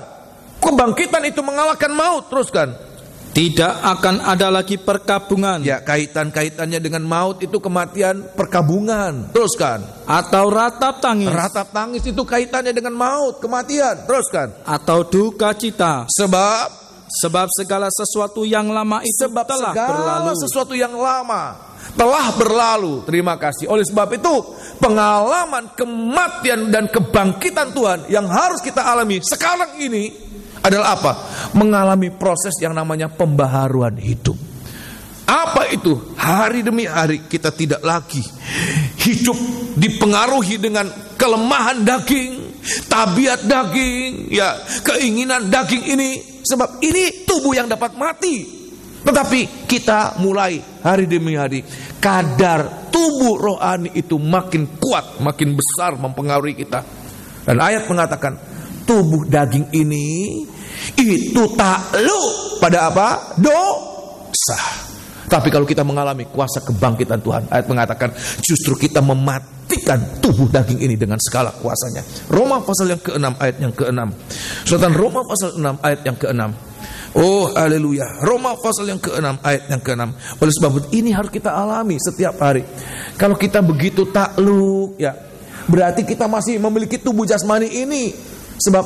S1: Kebangkitan itu mengalahkan maut. Teruskan.
S2: Tidak akan ada lagi perkabungan.
S1: Ya, kaitannya dengan maut itu kematian, perkabungan. Teruskan.
S2: Atau ratap tangis.
S1: Ratap tangis itu kaitannya dengan maut, kematian. Teruskan.
S2: Atau duka cita.
S1: Sebab
S2: segala sesuatu yang lama itu telah berlalu.
S1: Sesuatu yang lama telah berlalu. Terima kasih. Oleh sebab itu, pengalaman kematian dan kebangkitan Tuhan yang harus kita alami sekarang ini adalah apa? Mengalami proses yang namanya pembaharuan hidup. Apa itu? Hari demi hari kita tidak lagi hidup dipengaruhi dengan kelemahan daging, tabiat daging, ya, keinginan daging ini. Sebab ini tubuh yang dapat mati. Tetapi kita mulai hari demi hari kadar tubuh rohani itu makin kuat, makin besar mempengaruhi kita. Dan ayat mengatakan tubuh daging ini itu takluk pada apa? Dosa. Tapi kalau kita mengalami kuasa kebangkitan Tuhan, ayat mengatakan justru kita mematikan tubuh daging ini dengan segala kuasanya. Roma pasal yang ke-6 ayat yang ke-6. Saudara, Roma pasal 6 ayat yang ke-6. Oh haleluya. Roma pasal yang ke-6 ayat yang ke-6. Oleh sebab ini harus kita alami setiap hari. Kalau kita begitu takluk, ya, berarti kita masih memiliki tubuh jasmani ini. Sebab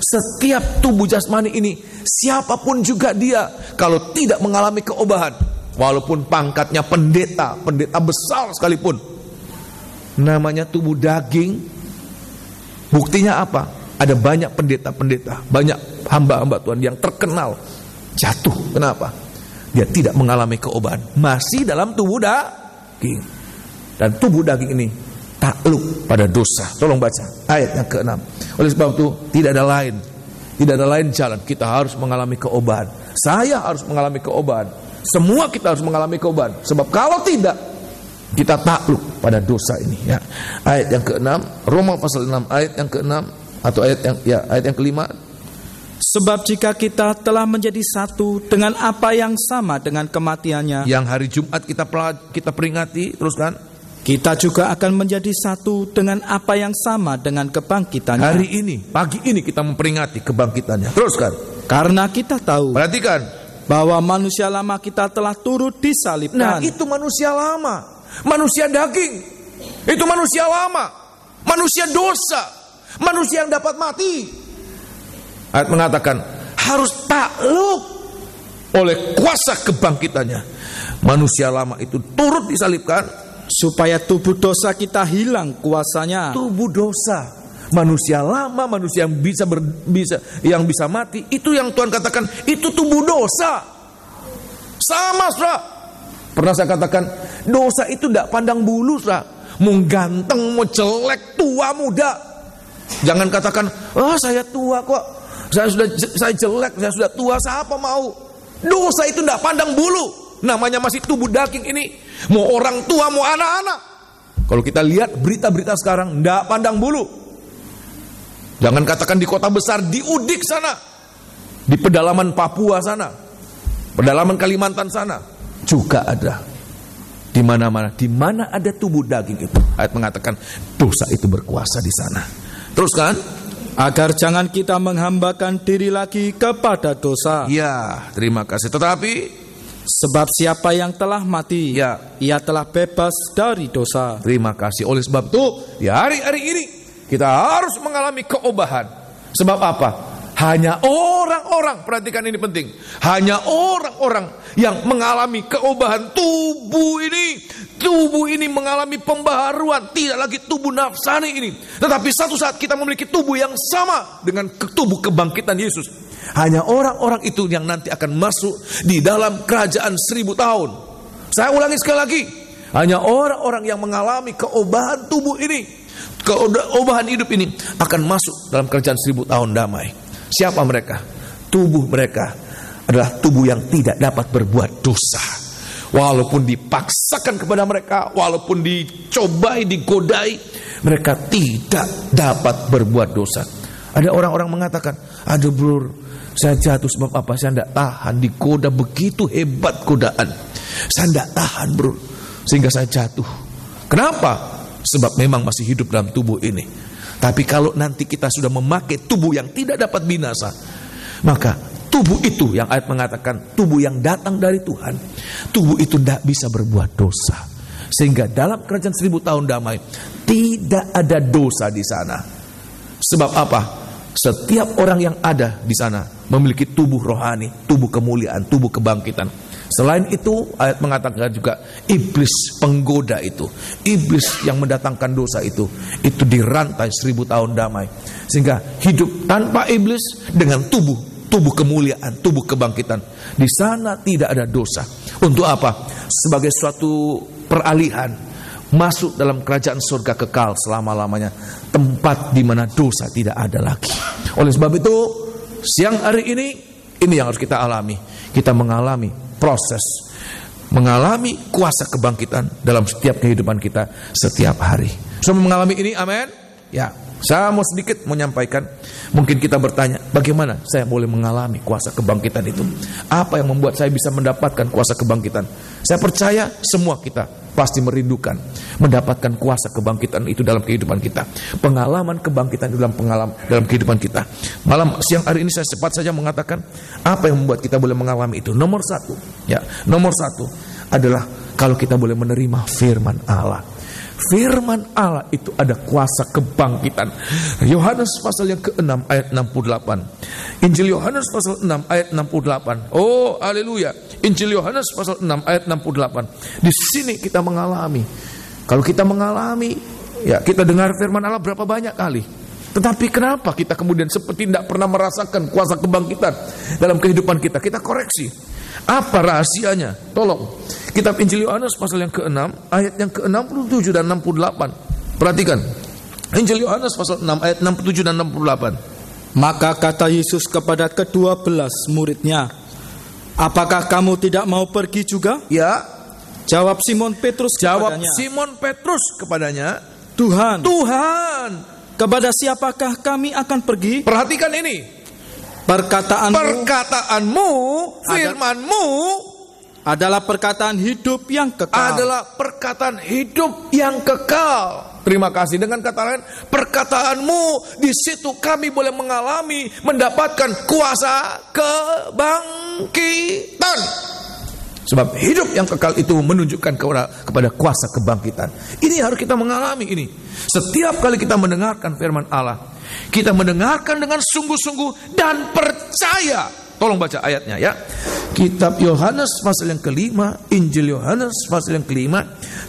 S1: setiap tubuh jasmani ini, siapapun juga dia, kalau tidak mengalami keobahan, walaupun pangkatnya pendeta besar sekalipun, namanya tubuh daging. Buktinya apa? Ada banyak pendeta, banyak hamba-hamba Tuhan yang terkenal jatuh. Kenapa? Dia tidak mengalami keobahan, masih dalam tubuh daging. Dan tubuh daging ini takluk pada dosa. Tolong baca ayat yang ke-6. Oleh sebab itu tidak ada lain jalan. Kita harus mengalami keobahan. Saya harus mengalami keobahan. Semua kita harus mengalami keobahan. Sebab kalau tidak, kita takluk pada dosa ini, ya. Ayat yang ke-6, Roma pasal 6 ayat yang ke-6 atau ayat yang kelima.
S2: Sebab jika kita telah menjadi satu dengan apa yang sama dengan kematiannya,
S1: yang hari Jumat kita peringati, teruskan.
S2: Kita juga akan menjadi satu dengan apa yang sama dengan kebangkitannya.
S1: Hari ini, pagi ini kita memperingati kebangkitannya. Teruskan.
S2: Karena kita tahu,
S1: perhatikan,
S2: bahwa manusia lama kita telah turut disalibkan.
S1: Nah, itu manusia lama, manusia daging. Itu manusia lama, manusia dosa, manusia yang dapat mati. Ayat mengatakan harus takluk oleh kuasa kebangkitannya. Manusia lama itu turut disalibkan
S2: supaya tubuh dosa kita hilang kuasanya.
S1: Tubuh dosa, manusia lama, manusia yang yang bisa mati, itu yang Tuhan katakan itu tubuh dosa. Sama, saudara. Pernah saya katakan, dosa itu tidak pandang bulu, saudara. Mau ganteng, mau jelek, tua, muda. Jangan katakan, saya tua kok, saya jelek, saya sudah tua, siapa mau? Dosa itu tidak pandang bulu. Namanya masih tubuh daging ini, mau orang tua, mau anak-anak. Kalau kita lihat berita-berita sekarang, tidak pandang bulu. Jangan katakan di kota besar, di Udik sana, di pedalaman Papua sana, pedalaman Kalimantan sana, juga ada. Di mana-mana, di mana ada tubuh daging itu, ayat mengatakan dosa itu berkuasa di sana. Terus kan?
S2: Agar jangan kita menghambakan diri lagi kepada dosa.
S1: Ya, terima kasih. Tetapi
S2: sebab siapa yang telah mati,
S1: ya,
S2: ia telah bebas dari dosa.
S1: Terima kasih. Oleh sebab itu, ya hari-hari ini kita harus mengalami keobahan. Sebab apa? Hanya orang-orang, perhatikan ini penting, hanya orang-orang yang mengalami keobahan tubuh ini mengalami pembaharuan, tidak lagi tubuh nafsani ini, tetapi satu saat kita memiliki tubuh yang sama dengan tubuh kebangkitan Yesus. Hanya orang-orang itu yang nanti akan masuk di dalam kerajaan 1000 tahun. Saya ulangi sekali lagi, hanya orang-orang yang mengalami keobahan tubuh ini, keobahan hidup ini akan masuk dalam kerajaan 1000 tahun damai. Siapa mereka? Tubuh mereka adalah tubuh yang tidak dapat berbuat dosa. Walaupun dipaksakan kepada mereka, walaupun dicobai, digodai, mereka tidak dapat berbuat dosa. Ada orang-orang mengatakan, aduh bro, saya jatuh sebab apa? Saya tidak tahan, digoda begitu hebat godaan. Saya tidak tahan bro, sehingga saya jatuh. Kenapa? Sebab memang masih hidup dalam tubuh ini. Tapi kalau nanti kita sudah memakai tubuh yang tidak dapat binasa, maka tubuh itu yang ayat mengatakan tubuh yang datang dari Tuhan, tubuh itu tidak bisa berbuat dosa. Sehingga dalam kerajaan 1000 tahun damai tidak ada dosa di sana. Sebab apa? Setiap orang yang ada di sana memiliki tubuh rohani, tubuh kemuliaan, tubuh kebangkitan. Selain itu, ayat mengatakan juga iblis penggoda itu, iblis yang mendatangkan dosa itu dirantai 1000 tahun damai. Sehingga hidup tanpa iblis dengan tubuh kemuliaan, tubuh kebangkitan. Di sana tidak ada dosa. Untuk apa? Sebagai suatu peralihan masuk dalam kerajaan surga kekal selama-lamanya, tempat di mana dosa tidak ada lagi. Oleh sebab itu, siang hari ini yang harus kita alami. Kita mengalami proses, mengalami kuasa kebangkitan dalam setiap kehidupan kita setiap hari. Semua mengalami ini, amin? Ya, saya mau sedikit menyampaikan. Mungkin kita bertanya, bagaimana saya boleh mengalami kuasa kebangkitan itu? Apa yang membuat saya bisa mendapatkan kuasa kebangkitan? Saya percaya semua kita pasti merindukan mendapatkan kuasa kebangkitan itu dalam kehidupan kita. Pengalaman kebangkitan itu dalam kehidupan kita. Siang hari ini saya cepat saja mengatakan apa yang membuat kita boleh mengalami itu. Nomor satu adalah kalau kita boleh menerima firman Allah. Firman Allah itu ada kuasa kebangkitan. Yohanes pasal yang ke-6 ayat 68. Injil Yohanes pasal 6 ayat 68. Oh, haleluya. Injil Yohanes pasal 6 ayat 68. Di sini kita mengalami. Kalau kita mengalami, ya kita dengar firman Allah berapa banyak kali. Tetapi kenapa kita kemudian seperti tidak pernah merasakan kuasa kebangkitan dalam kehidupan kita? Kita koreksi. Apa rahasianya? Tolong. Kitab Injil Yohanes pasal yang ke-6 ayat yang ke-67 dan 68. Perhatikan. Injil Yohanes pasal 6 ayat 67 dan 68.
S2: Maka kata Yesus kepada ke-12 muridnya, apakah kamu tidak mau pergi juga?
S1: Ya.
S2: Jawab Simon Petrus
S1: kepadanya,
S2: Tuhan,
S1: kepada
S2: siapakah kami akan pergi?
S1: Perhatikan ini. Perkataanmu, firmanmu
S2: adalah perkataan hidup yang kekal.
S1: Terima kasih. Dengan kata lain, perkataanmu, di situ kami boleh mengalami, mendapatkan kuasa kebangkitan. Sebab hidup yang kekal itu menunjukkan kepada kuasa kebangkitan. Ini harus kita mengalami ini. Setiap kali kita mendengarkan firman Allah, kita mendengarkan dengan sungguh-sungguh dan percaya. Tolong baca ayatnya ya. Kitab Yohanes pasal yang ke-5, Injil Yohanes pasal yang ke-5,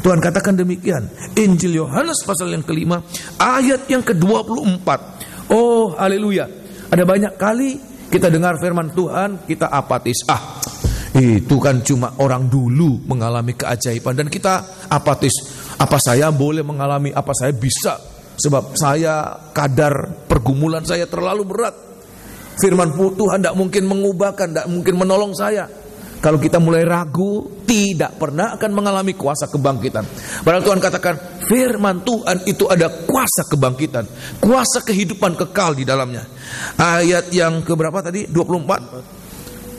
S1: Tuhan katakan demikian. Injil Yohanes pasal yang ke-5, ayat yang ke-24. Oh, haleluya. Ada banyak kali kita dengar firman Tuhan, kita apatis. Itu kan cuma orang dulu mengalami keajaiban dan kita apatis. Apa saya boleh mengalami, apa saya bisa? Sebab saya kadar pergumulan saya terlalu berat. Firman Tuhan tidak mungkin mengubahkan, tidak mungkin menolong saya. Kalau kita mulai ragu, tidak pernah akan mengalami kuasa kebangkitan. Padahal Tuhan katakan, firman Tuhan itu ada kuasa kebangkitan, kuasa kehidupan kekal di dalamnya. Ayat yang keberapa tadi? 24.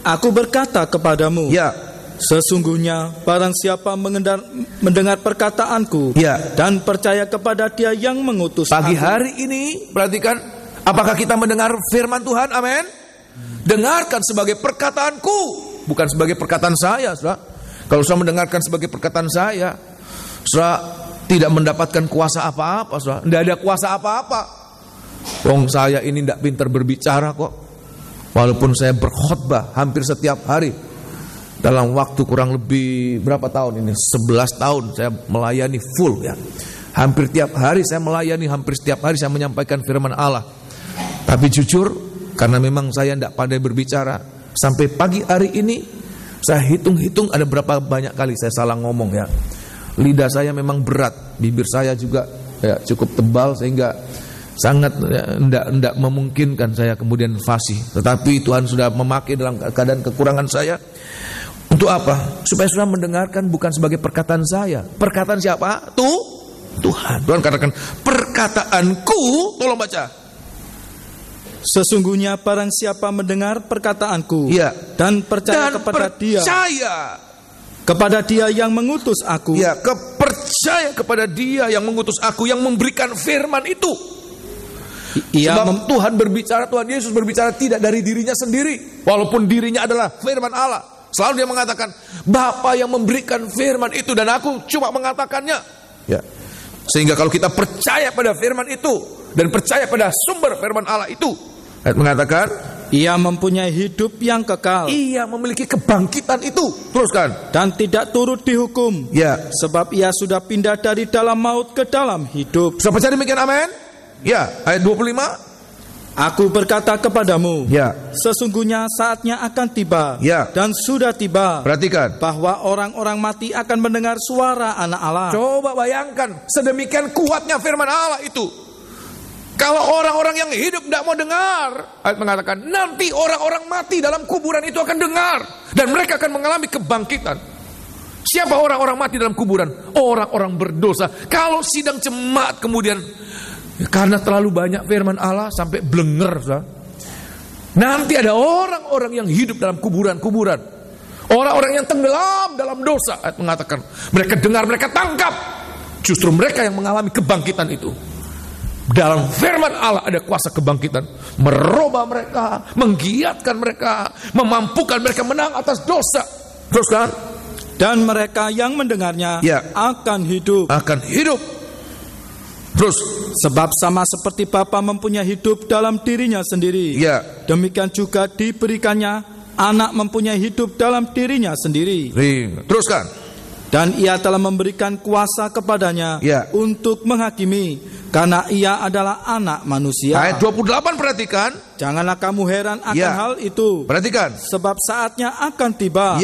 S2: Aku berkata kepadamu,
S1: ya,
S2: sesungguhnya barang siapa mendengar perkataanku,
S1: ya,
S2: dan percaya kepada Dia yang mengutus
S1: pagi
S2: aku.
S1: Hari ini, perhatikan, apakah kita mendengar firman Tuhan? Amin. Dengarkan sebagai perkataanku, bukan sebagai perkataan saya, saudara. Kalau saya mendengarkan sebagai perkataan saya tidak mendapatkan kuasa apa-apa, saudara. Tidak ada kuasa apa-apa. Saya ini tidak pintar berbicara kok. Walaupun saya berkhotbah hampir setiap hari. Dalam waktu kurang lebih berapa tahun ini? 11 tahun saya melayani full ya. Hampir tiap hari saya melayani, hampir setiap hari saya menyampaikan firman Allah. Tapi jujur, karena memang saya tidak pandai berbicara, sampai pagi hari ini saya hitung-hitung ada berapa banyak kali saya salah ngomong ya. Lidah saya memang berat, bibir saya juga ya, cukup tebal sehingga Sangat tidak memungkinkan saya kemudian fasih. Tetapi Tuhan sudah memakai dalam keadaan kekurangan saya. Untuk apa? Supaya saudara mendengarkan bukan sebagai perkataan saya. Perkataan siapa? Tuhan. Tuhan katakan, perkataanku, tolong baca.
S2: Sesungguhnya barang siapa mendengar perkataanku dan percaya kepada dia yang mengutus aku.
S1: Percaya kepada dia yang mengutus aku, yang memberikan firman itu. Sebab Tuhan berbicara, Tuhan Yesus berbicara tidak dari dirinya sendiri, walaupun dirinya adalah firman Allah. Selalu dia mengatakan, Bapa yang memberikan firman itu dan aku cuma mengatakannya. Sehingga kalau kita percaya pada firman itu dan percaya pada sumber firman Allah itu, ayat mengatakan,
S2: ia mempunyai hidup yang kekal.
S1: Ia memiliki kebangkitan itu. Teruskan.
S2: Dan tidak turut dihukum. Sebab ia sudah pindah dari dalam maut ke dalam hidup.
S1: Bisa percaya demikian, amin? Ayat 25.
S2: Aku berkata kepadamu, sesungguhnya saatnya akan tiba, dan sudah tiba.
S1: Perhatikan,
S2: bahwa orang-orang mati akan mendengar suara Anak Allah.
S1: Coba bayangkan, sedemikian kuatnya firman Allah itu. Kalau orang-orang yang hidup tidak mau dengar, ayat mengatakan, nanti orang-orang mati dalam kuburan itu akan dengar, dan mereka akan mengalami kebangkitan. Siapa orang-orang mati dalam kuburan? Orang-orang berdosa. Kalau sidang jemaat kemudian, karena terlalu banyak firman Allah sampai blenger, nanti ada orang-orang yang hidup dalam kuburan-kuburan, orang-orang yang tenggelam dalam dosa. Ayat mengatakan, mereka dengar, mereka tangkap. Justru mereka yang mengalami kebangkitan itu. Dalam firman Allah ada kuasa kebangkitan, merubah mereka, menggiatkan mereka, memampukan mereka menang atas dosa. Terus kan?
S2: Dan mereka yang mendengarnya akan hidup.
S1: Terus,
S2: sebab sama seperti Bapa mempunyai hidup dalam dirinya sendiri, demikian juga diberikannya Anak mempunyai hidup dalam dirinya sendiri.
S1: Teruskan.
S2: Dan ia telah memberikan kuasa kepadanya untuk menghakimi, karena ia adalah Anak manusia.
S1: Ayat 28 perhatikan.
S2: Janganlah kamu heran akan hal itu.
S1: Perhatikan.
S2: Sebab saatnya akan tiba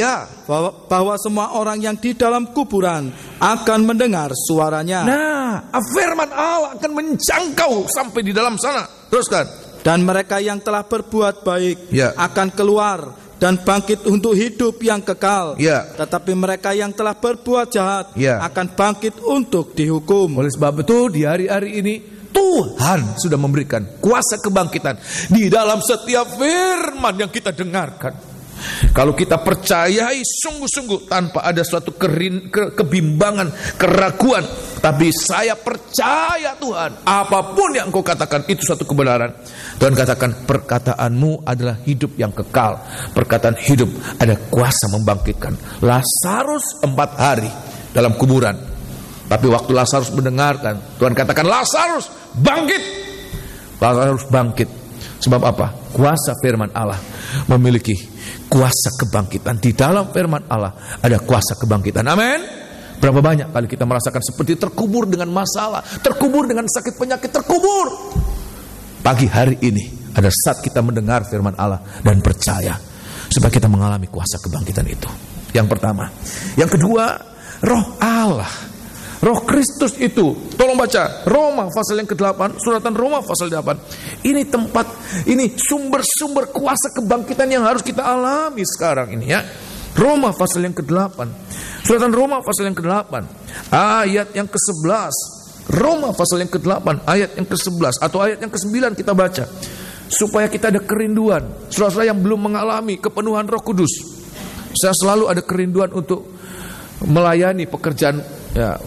S2: bahwa semua orang yang di dalam kuburan akan mendengar suaranya.
S1: Nah, firman Allah akan menjangkau sampai di dalam sana. Teruskan.
S2: Dan mereka yang telah berbuat baik akan keluar dan bangkit untuk hidup yang kekal. Tetapi mereka yang telah berbuat jahat akan bangkit untuk dihukum.
S1: Oleh sebab itu di hari-hari ini Tuhan sudah memberikan kuasa kebangkitan di dalam setiap firman yang kita dengarkan. Kalau kita percayai sungguh-sungguh tanpa ada suatu kebimbangan, keraguan, tapi saya percaya Tuhan, apapun yang engkau katakan itu suatu kebenaran. Tuhan katakan, perkataanmu adalah hidup yang kekal. Perkataan hidup ada kuasa membangkitkan. Lazarus 4 hari dalam kuburan, tapi waktu Lazarus mendengarkan, Tuhan katakan, Lazarus bangkit. Lazarus bangkit. Sebab apa? Kuasa firman Allah memiliki kuasa kebangkitan. Di dalam firman Allah ada kuasa kebangkitan. Amin. Berapa banyak kali kita merasakan seperti terkubur dengan masalah, terkubur dengan sakit penyakit, terkubur. Pagi hari ini ada saat kita mendengar firman Allah dan percaya, supaya kita mengalami kuasa kebangkitan itu. Yang pertama. Yang kedua, Roh Allah, Roh Kristus itu. Tolong baca Roma pasal yang ke-8, suratan Roma pasal 8. Ini tempat, ini sumber-sumber kuasa kebangkitan yang harus kita alami sekarang ini ya. Roma pasal yang ke-8, suratan Roma pasal yang ke-8, ayat yang ke-11. Roma pasal yang ke-8, ayat yang ke-11 atau ayat yang ke-9 kita baca, supaya kita ada kerinduan. Saudara-saudara yang belum mengalami kepenuhan Roh Kudus, saya selalu ada kerinduan untuk melayani pekerjaan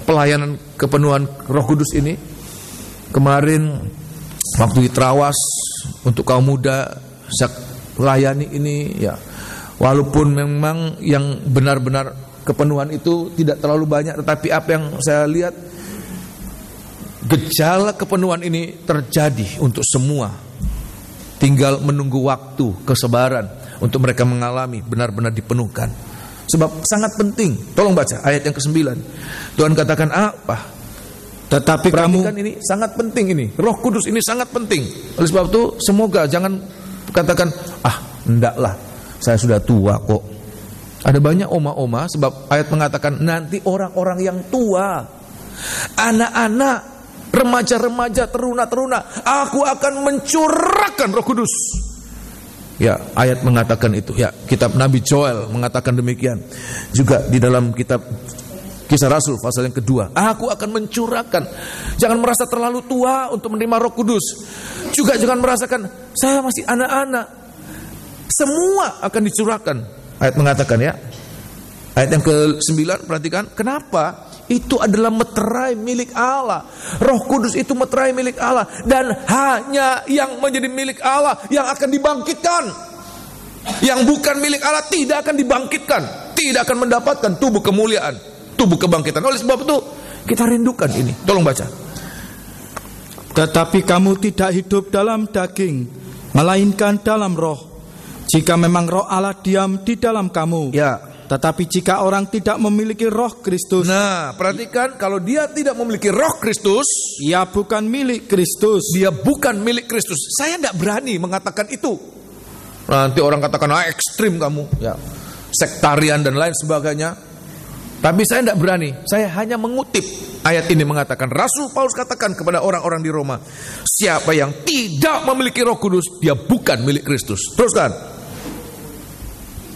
S1: pelayanan kepenuhan Roh Kudus ini. Kemarin waktu di Trawas untuk kaum muda saya layani ini ya. Walaupun memang yang benar-benar kepenuhan itu tidak terlalu banyak, tetapi apa yang saya lihat, gejala kepenuhan ini terjadi untuk semua. Tinggal menunggu waktu, kesabaran untuk mereka mengalami benar-benar dipenuhkan. Sebab sangat penting. Tolong baca ayat yang ke-9. Tuhan katakan apa?
S2: Tetapi
S1: perhatikan, ini sangat penting ini. Roh Kudus ini sangat penting. Oleh sebab itu semoga jangan katakan, endaklah, saya sudah tua kok. Ada banyak oma-oma, sebab ayat mengatakan nanti orang-orang yang tua, anak-anak remaja-remaja, teruna-teruna, aku akan mencurahkan Roh Kudus. Ya, ayat mengatakan itu. Ya, kitab Nabi Joel mengatakan demikian. Juga di dalam kitab Kisah Rasul pasal yang kedua, aku akan mencurahkan. Jangan merasa terlalu tua untuk menerima Roh Kudus. Juga jangan merasakan saya masih anak-anak. Semua akan dicurahkan. Ayat mengatakan ya. Ayat yang ke-9 perhatikan, kenapa? Itu adalah meterai milik Allah. Roh Kudus itu meterai milik Allah, dan hanya yang menjadi milik Allah yang akan dibangkitkan. Yang bukan milik Allah tidak akan dibangkitkan, tidak akan mendapatkan tubuh kemuliaan, tubuh kebangkitan. Oleh sebab itu kita rindukan ini. Tolong baca.
S2: Tetapi kamu tidak hidup dalam daging, melainkan dalam roh. Jika memang roh Allah diam di dalam kamu.
S1: Ya.
S2: Tetapi jika orang tidak memiliki roh Kristus.
S1: Nah, perhatikan, kalau dia tidak memiliki roh Kristus,
S2: ia bukan milik Kristus.
S1: Dia bukan milik Kristus. Saya tidak berani mengatakan itu. Nanti orang katakan, ekstrim kamu, ya, sektarian dan lain sebagainya. Tapi saya tidak berani. Saya hanya mengutip ayat ini mengatakan, Rasul Paulus katakan kepada orang-orang di Roma, siapa yang tidak memiliki Roh Kudus, dia bukan milik Kristus. Teruskan.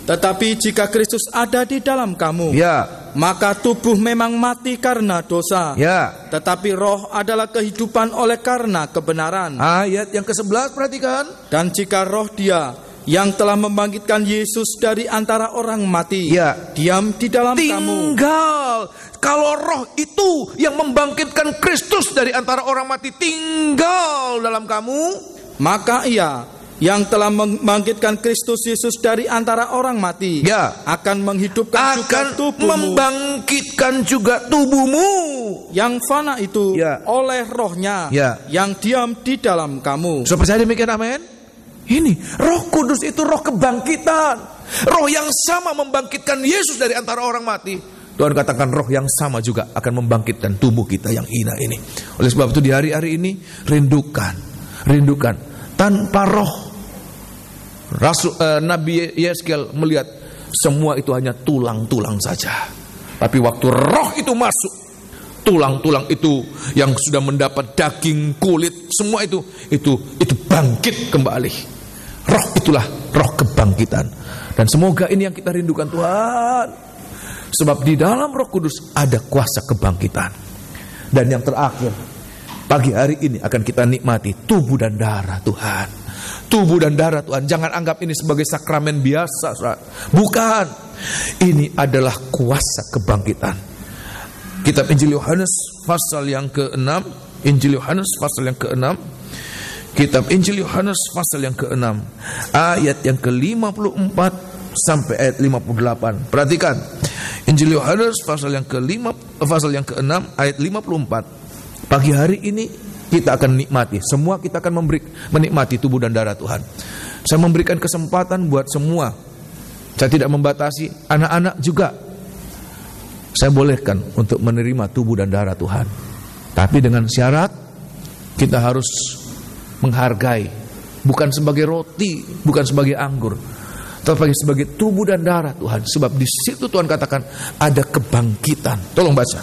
S2: Tetapi jika Kristus ada di dalam kamu,
S1: ya,
S2: maka tubuh memang mati karena dosa,
S1: ya,
S2: tetapi roh adalah kehidupan oleh karena kebenaran.
S1: Ayat yang ke-11 perhatikan.
S2: Dan jika roh dia yang telah membangkitkan Yesus dari antara orang mati,
S1: ya,
S2: diam di dalam kamu.
S1: Tinggal. Kalau roh itu yang membangkitkan Kristus dari antara orang mati tinggal dalam kamu,
S2: maka ia yang telah membangkitkan Kristus Yesus dari antara orang mati,
S1: ya,
S2: akan menghidupkan juga tubuhmu,
S1: membangkitkan juga tubuhmu
S2: yang fana itu,
S1: ya,
S2: oleh rohnya,
S1: ya,
S2: yang diam di dalam kamu.
S1: So, percaya demikian, amin. Ini Roh Kudus itu roh kebangkitan, roh yang sama membangkitkan Yesus dari antara orang mati. Tuhan katakan roh yang sama juga akan membangkitkan tubuh kita yang hina ini. Oleh sebab itu di hari-hari ini rindukan. Tanpa roh, Nabi Yeskel melihat semua itu hanya tulang-tulang saja. Tapi waktu roh itu masuk, tulang-tulang itu yang sudah mendapat daging, kulit, semua itu bangkit kembali. Roh itulah roh kebangkitan. Dan semoga ini yang kita rindukan, Tuhan. Sebab di dalam Roh Kudus ada kuasa kebangkitan. Dan yang terakhir, pagi hari ini akan kita nikmati tubuh dan darah Tuhan. Tubuh dan darah Tuhan. Jangan anggap ini sebagai sakramen biasa. Bukan. Ini adalah kuasa kebangkitan. Kitab Injil Yohanes pasal yang ke-6. Injil Yohanes pasal yang ke-6. Kitab Injil Yohanes pasal yang ke-6. Ayat yang ke-54 sampai ayat 58. Perhatikan. Injil Yohanes pasal yang ke-6 ayat 54. Pagi hari ini kita akan nikmati. Semua kita akan menikmati tubuh dan darah Tuhan. Saya memberikan kesempatan buat semua. Saya tidak membatasi. Anak-anak juga saya bolehkan untuk menerima tubuh dan darah Tuhan. Tapi dengan syarat kita harus menghargai. Bukan sebagai roti, bukan sebagai anggur, tapi sebagai tubuh dan darah Tuhan. Sebab di situ Tuhan katakan ada kebangkitan. Tolong baca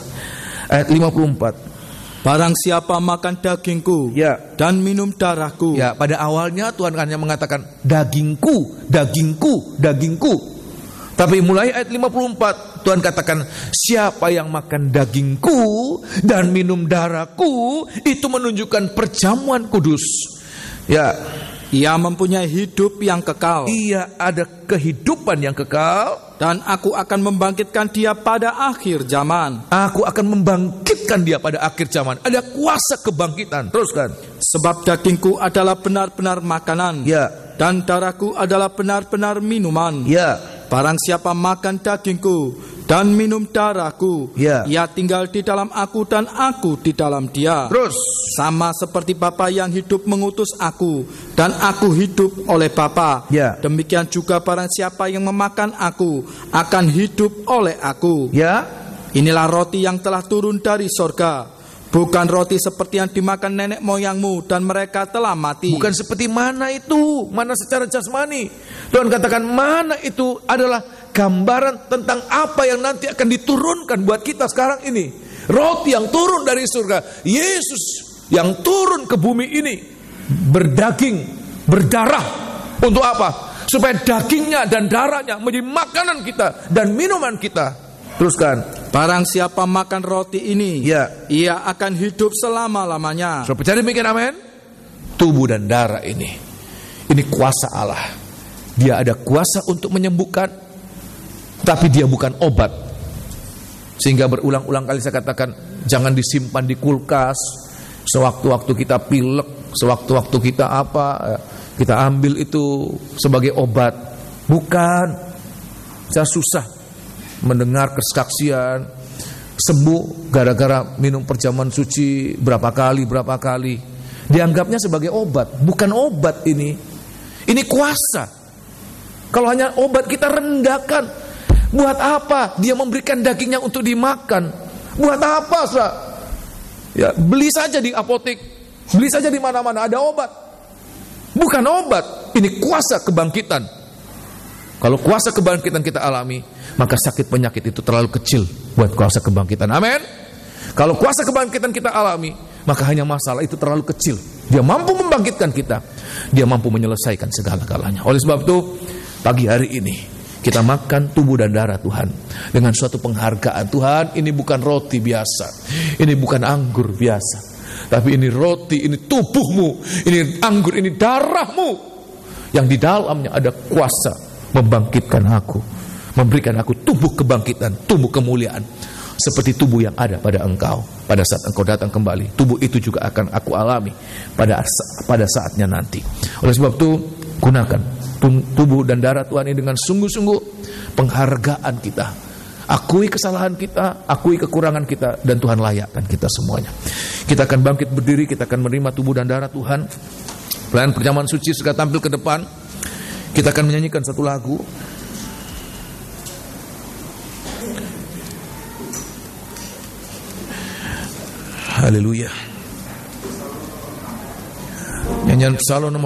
S1: ayat 54.
S2: Barang siapa makan dagingku,
S1: ya,
S2: dan minum darahku.
S1: Ya, pada awalnya Tuhan hanya mengatakan dagingku. Tapi mulai ayat 54 Tuhan katakan siapa yang makan dagingku dan minum darahku, itu menunjukkan perjamuan kudus. Ya,
S2: ia mempunyai hidup yang kekal.
S1: Ia ada kehidupan yang kekal.
S2: Dan aku akan membangkitkan dia pada akhir zaman.
S1: Aku akan membangkitkan dia pada akhir zaman. Ada kuasa kebangkitan. Teruskan.
S2: Sebab dagingku adalah benar-benar makanan,
S1: ya,
S2: dan darahku adalah benar-benar minuman.
S1: Ya.
S2: Barang siapa makan dagingku dan minum darahku,
S1: ya,
S2: ia tinggal di dalam aku dan aku di dalam dia.
S1: Terus.
S2: Sama seperti Bapa yang hidup mengutus aku, dan aku hidup oleh Bapa.
S1: Ya.
S2: Demikian juga barang siapa yang memakan aku akan hidup oleh aku.
S1: Ya.
S2: Inilah roti yang telah turun dari sorga, bukan roti seperti yang dimakan nenek moyangmu dan mereka telah mati.
S1: Bukan seperti mana itu, mana secara jasmani. Tuhan katakan mana itu adalah gambaran tentang apa yang nanti akan diturunkan buat kita sekarang ini. roti yang turun dari surga, Yesus yang turun ke bumi ini berdaging, berdarah. Untuk apa? Supaya dagingnya dan darahnya menjadi makanan kita dan minuman kita. Teruskan.
S2: Barang siapa makan roti ini,
S1: Ya.
S2: ia akan hidup selama-lamanya.
S1: So, percaya demikian, amin? Tubuh dan darah ini kuasa Allah. Dia ada kuasa untuk menyembuhkan, tapi dia bukan obat. Sehingga berulang-ulang kali saya katakan, jangan disimpan di kulkas. Sewaktu-waktu kita pilek, sewaktu-waktu kita apa, kita ambil itu sebagai obat. Bukan. Saya susah mendengar kesaksian sembuh gara-gara minum perjamuan suci berapa kali. Dianggapnya sebagai obat. Bukan obat ini. Ini kuasa. Kalau hanya obat kita rendahkan. Buat apa dia memberikan dagingnya untuk dimakan? Buat apa, Saudara? Ya, beli saja di apotek. Beli saja di mana-mana ada obat. Bukan obat. Ini kuasa kebangkitan. Kalau kuasa kebangkitan kita alami, maka sakit penyakit itu terlalu kecil buat kuasa kebangkitan. Amin. Kalau kuasa kebangkitan kita alami, maka hanya masalah itu terlalu kecil. Dia mampu membangkitkan kita. Dia mampu menyelesaikan segala-galanya. Oleh sebab itu, pagi hari ini kita makan tubuh dan darah Tuhan dengan suatu penghargaan. Tuhan, ini bukan roti biasa. Ini bukan anggur biasa. Tapi ini roti, ini tubuhmu, ini anggur, ini darahmu. Yang di dalamnya ada kuasa membangkitkan aku, memberikan aku tubuh kebangkitan, tubuh kemuliaan, seperti tubuh yang ada pada engkau pada saat engkau datang kembali. Tubuh itu juga akan aku alami pada saatnya nanti. Oleh sebab itu, gunakan tubuh dan darah Tuhan ini dengan sungguh-sungguh. Penghargaan kita, akui kesalahan kita, akui kekurangan kita, dan Tuhan layakkan kita semuanya. Kita akan bangkit berdiri, kita akan menerima tubuh dan darah Tuhan. Pelayan perjamuan suci segera tampil ke depan. Kita akan menyanyikan satu lagu. Haleluya. Nyanyian Psalm nomor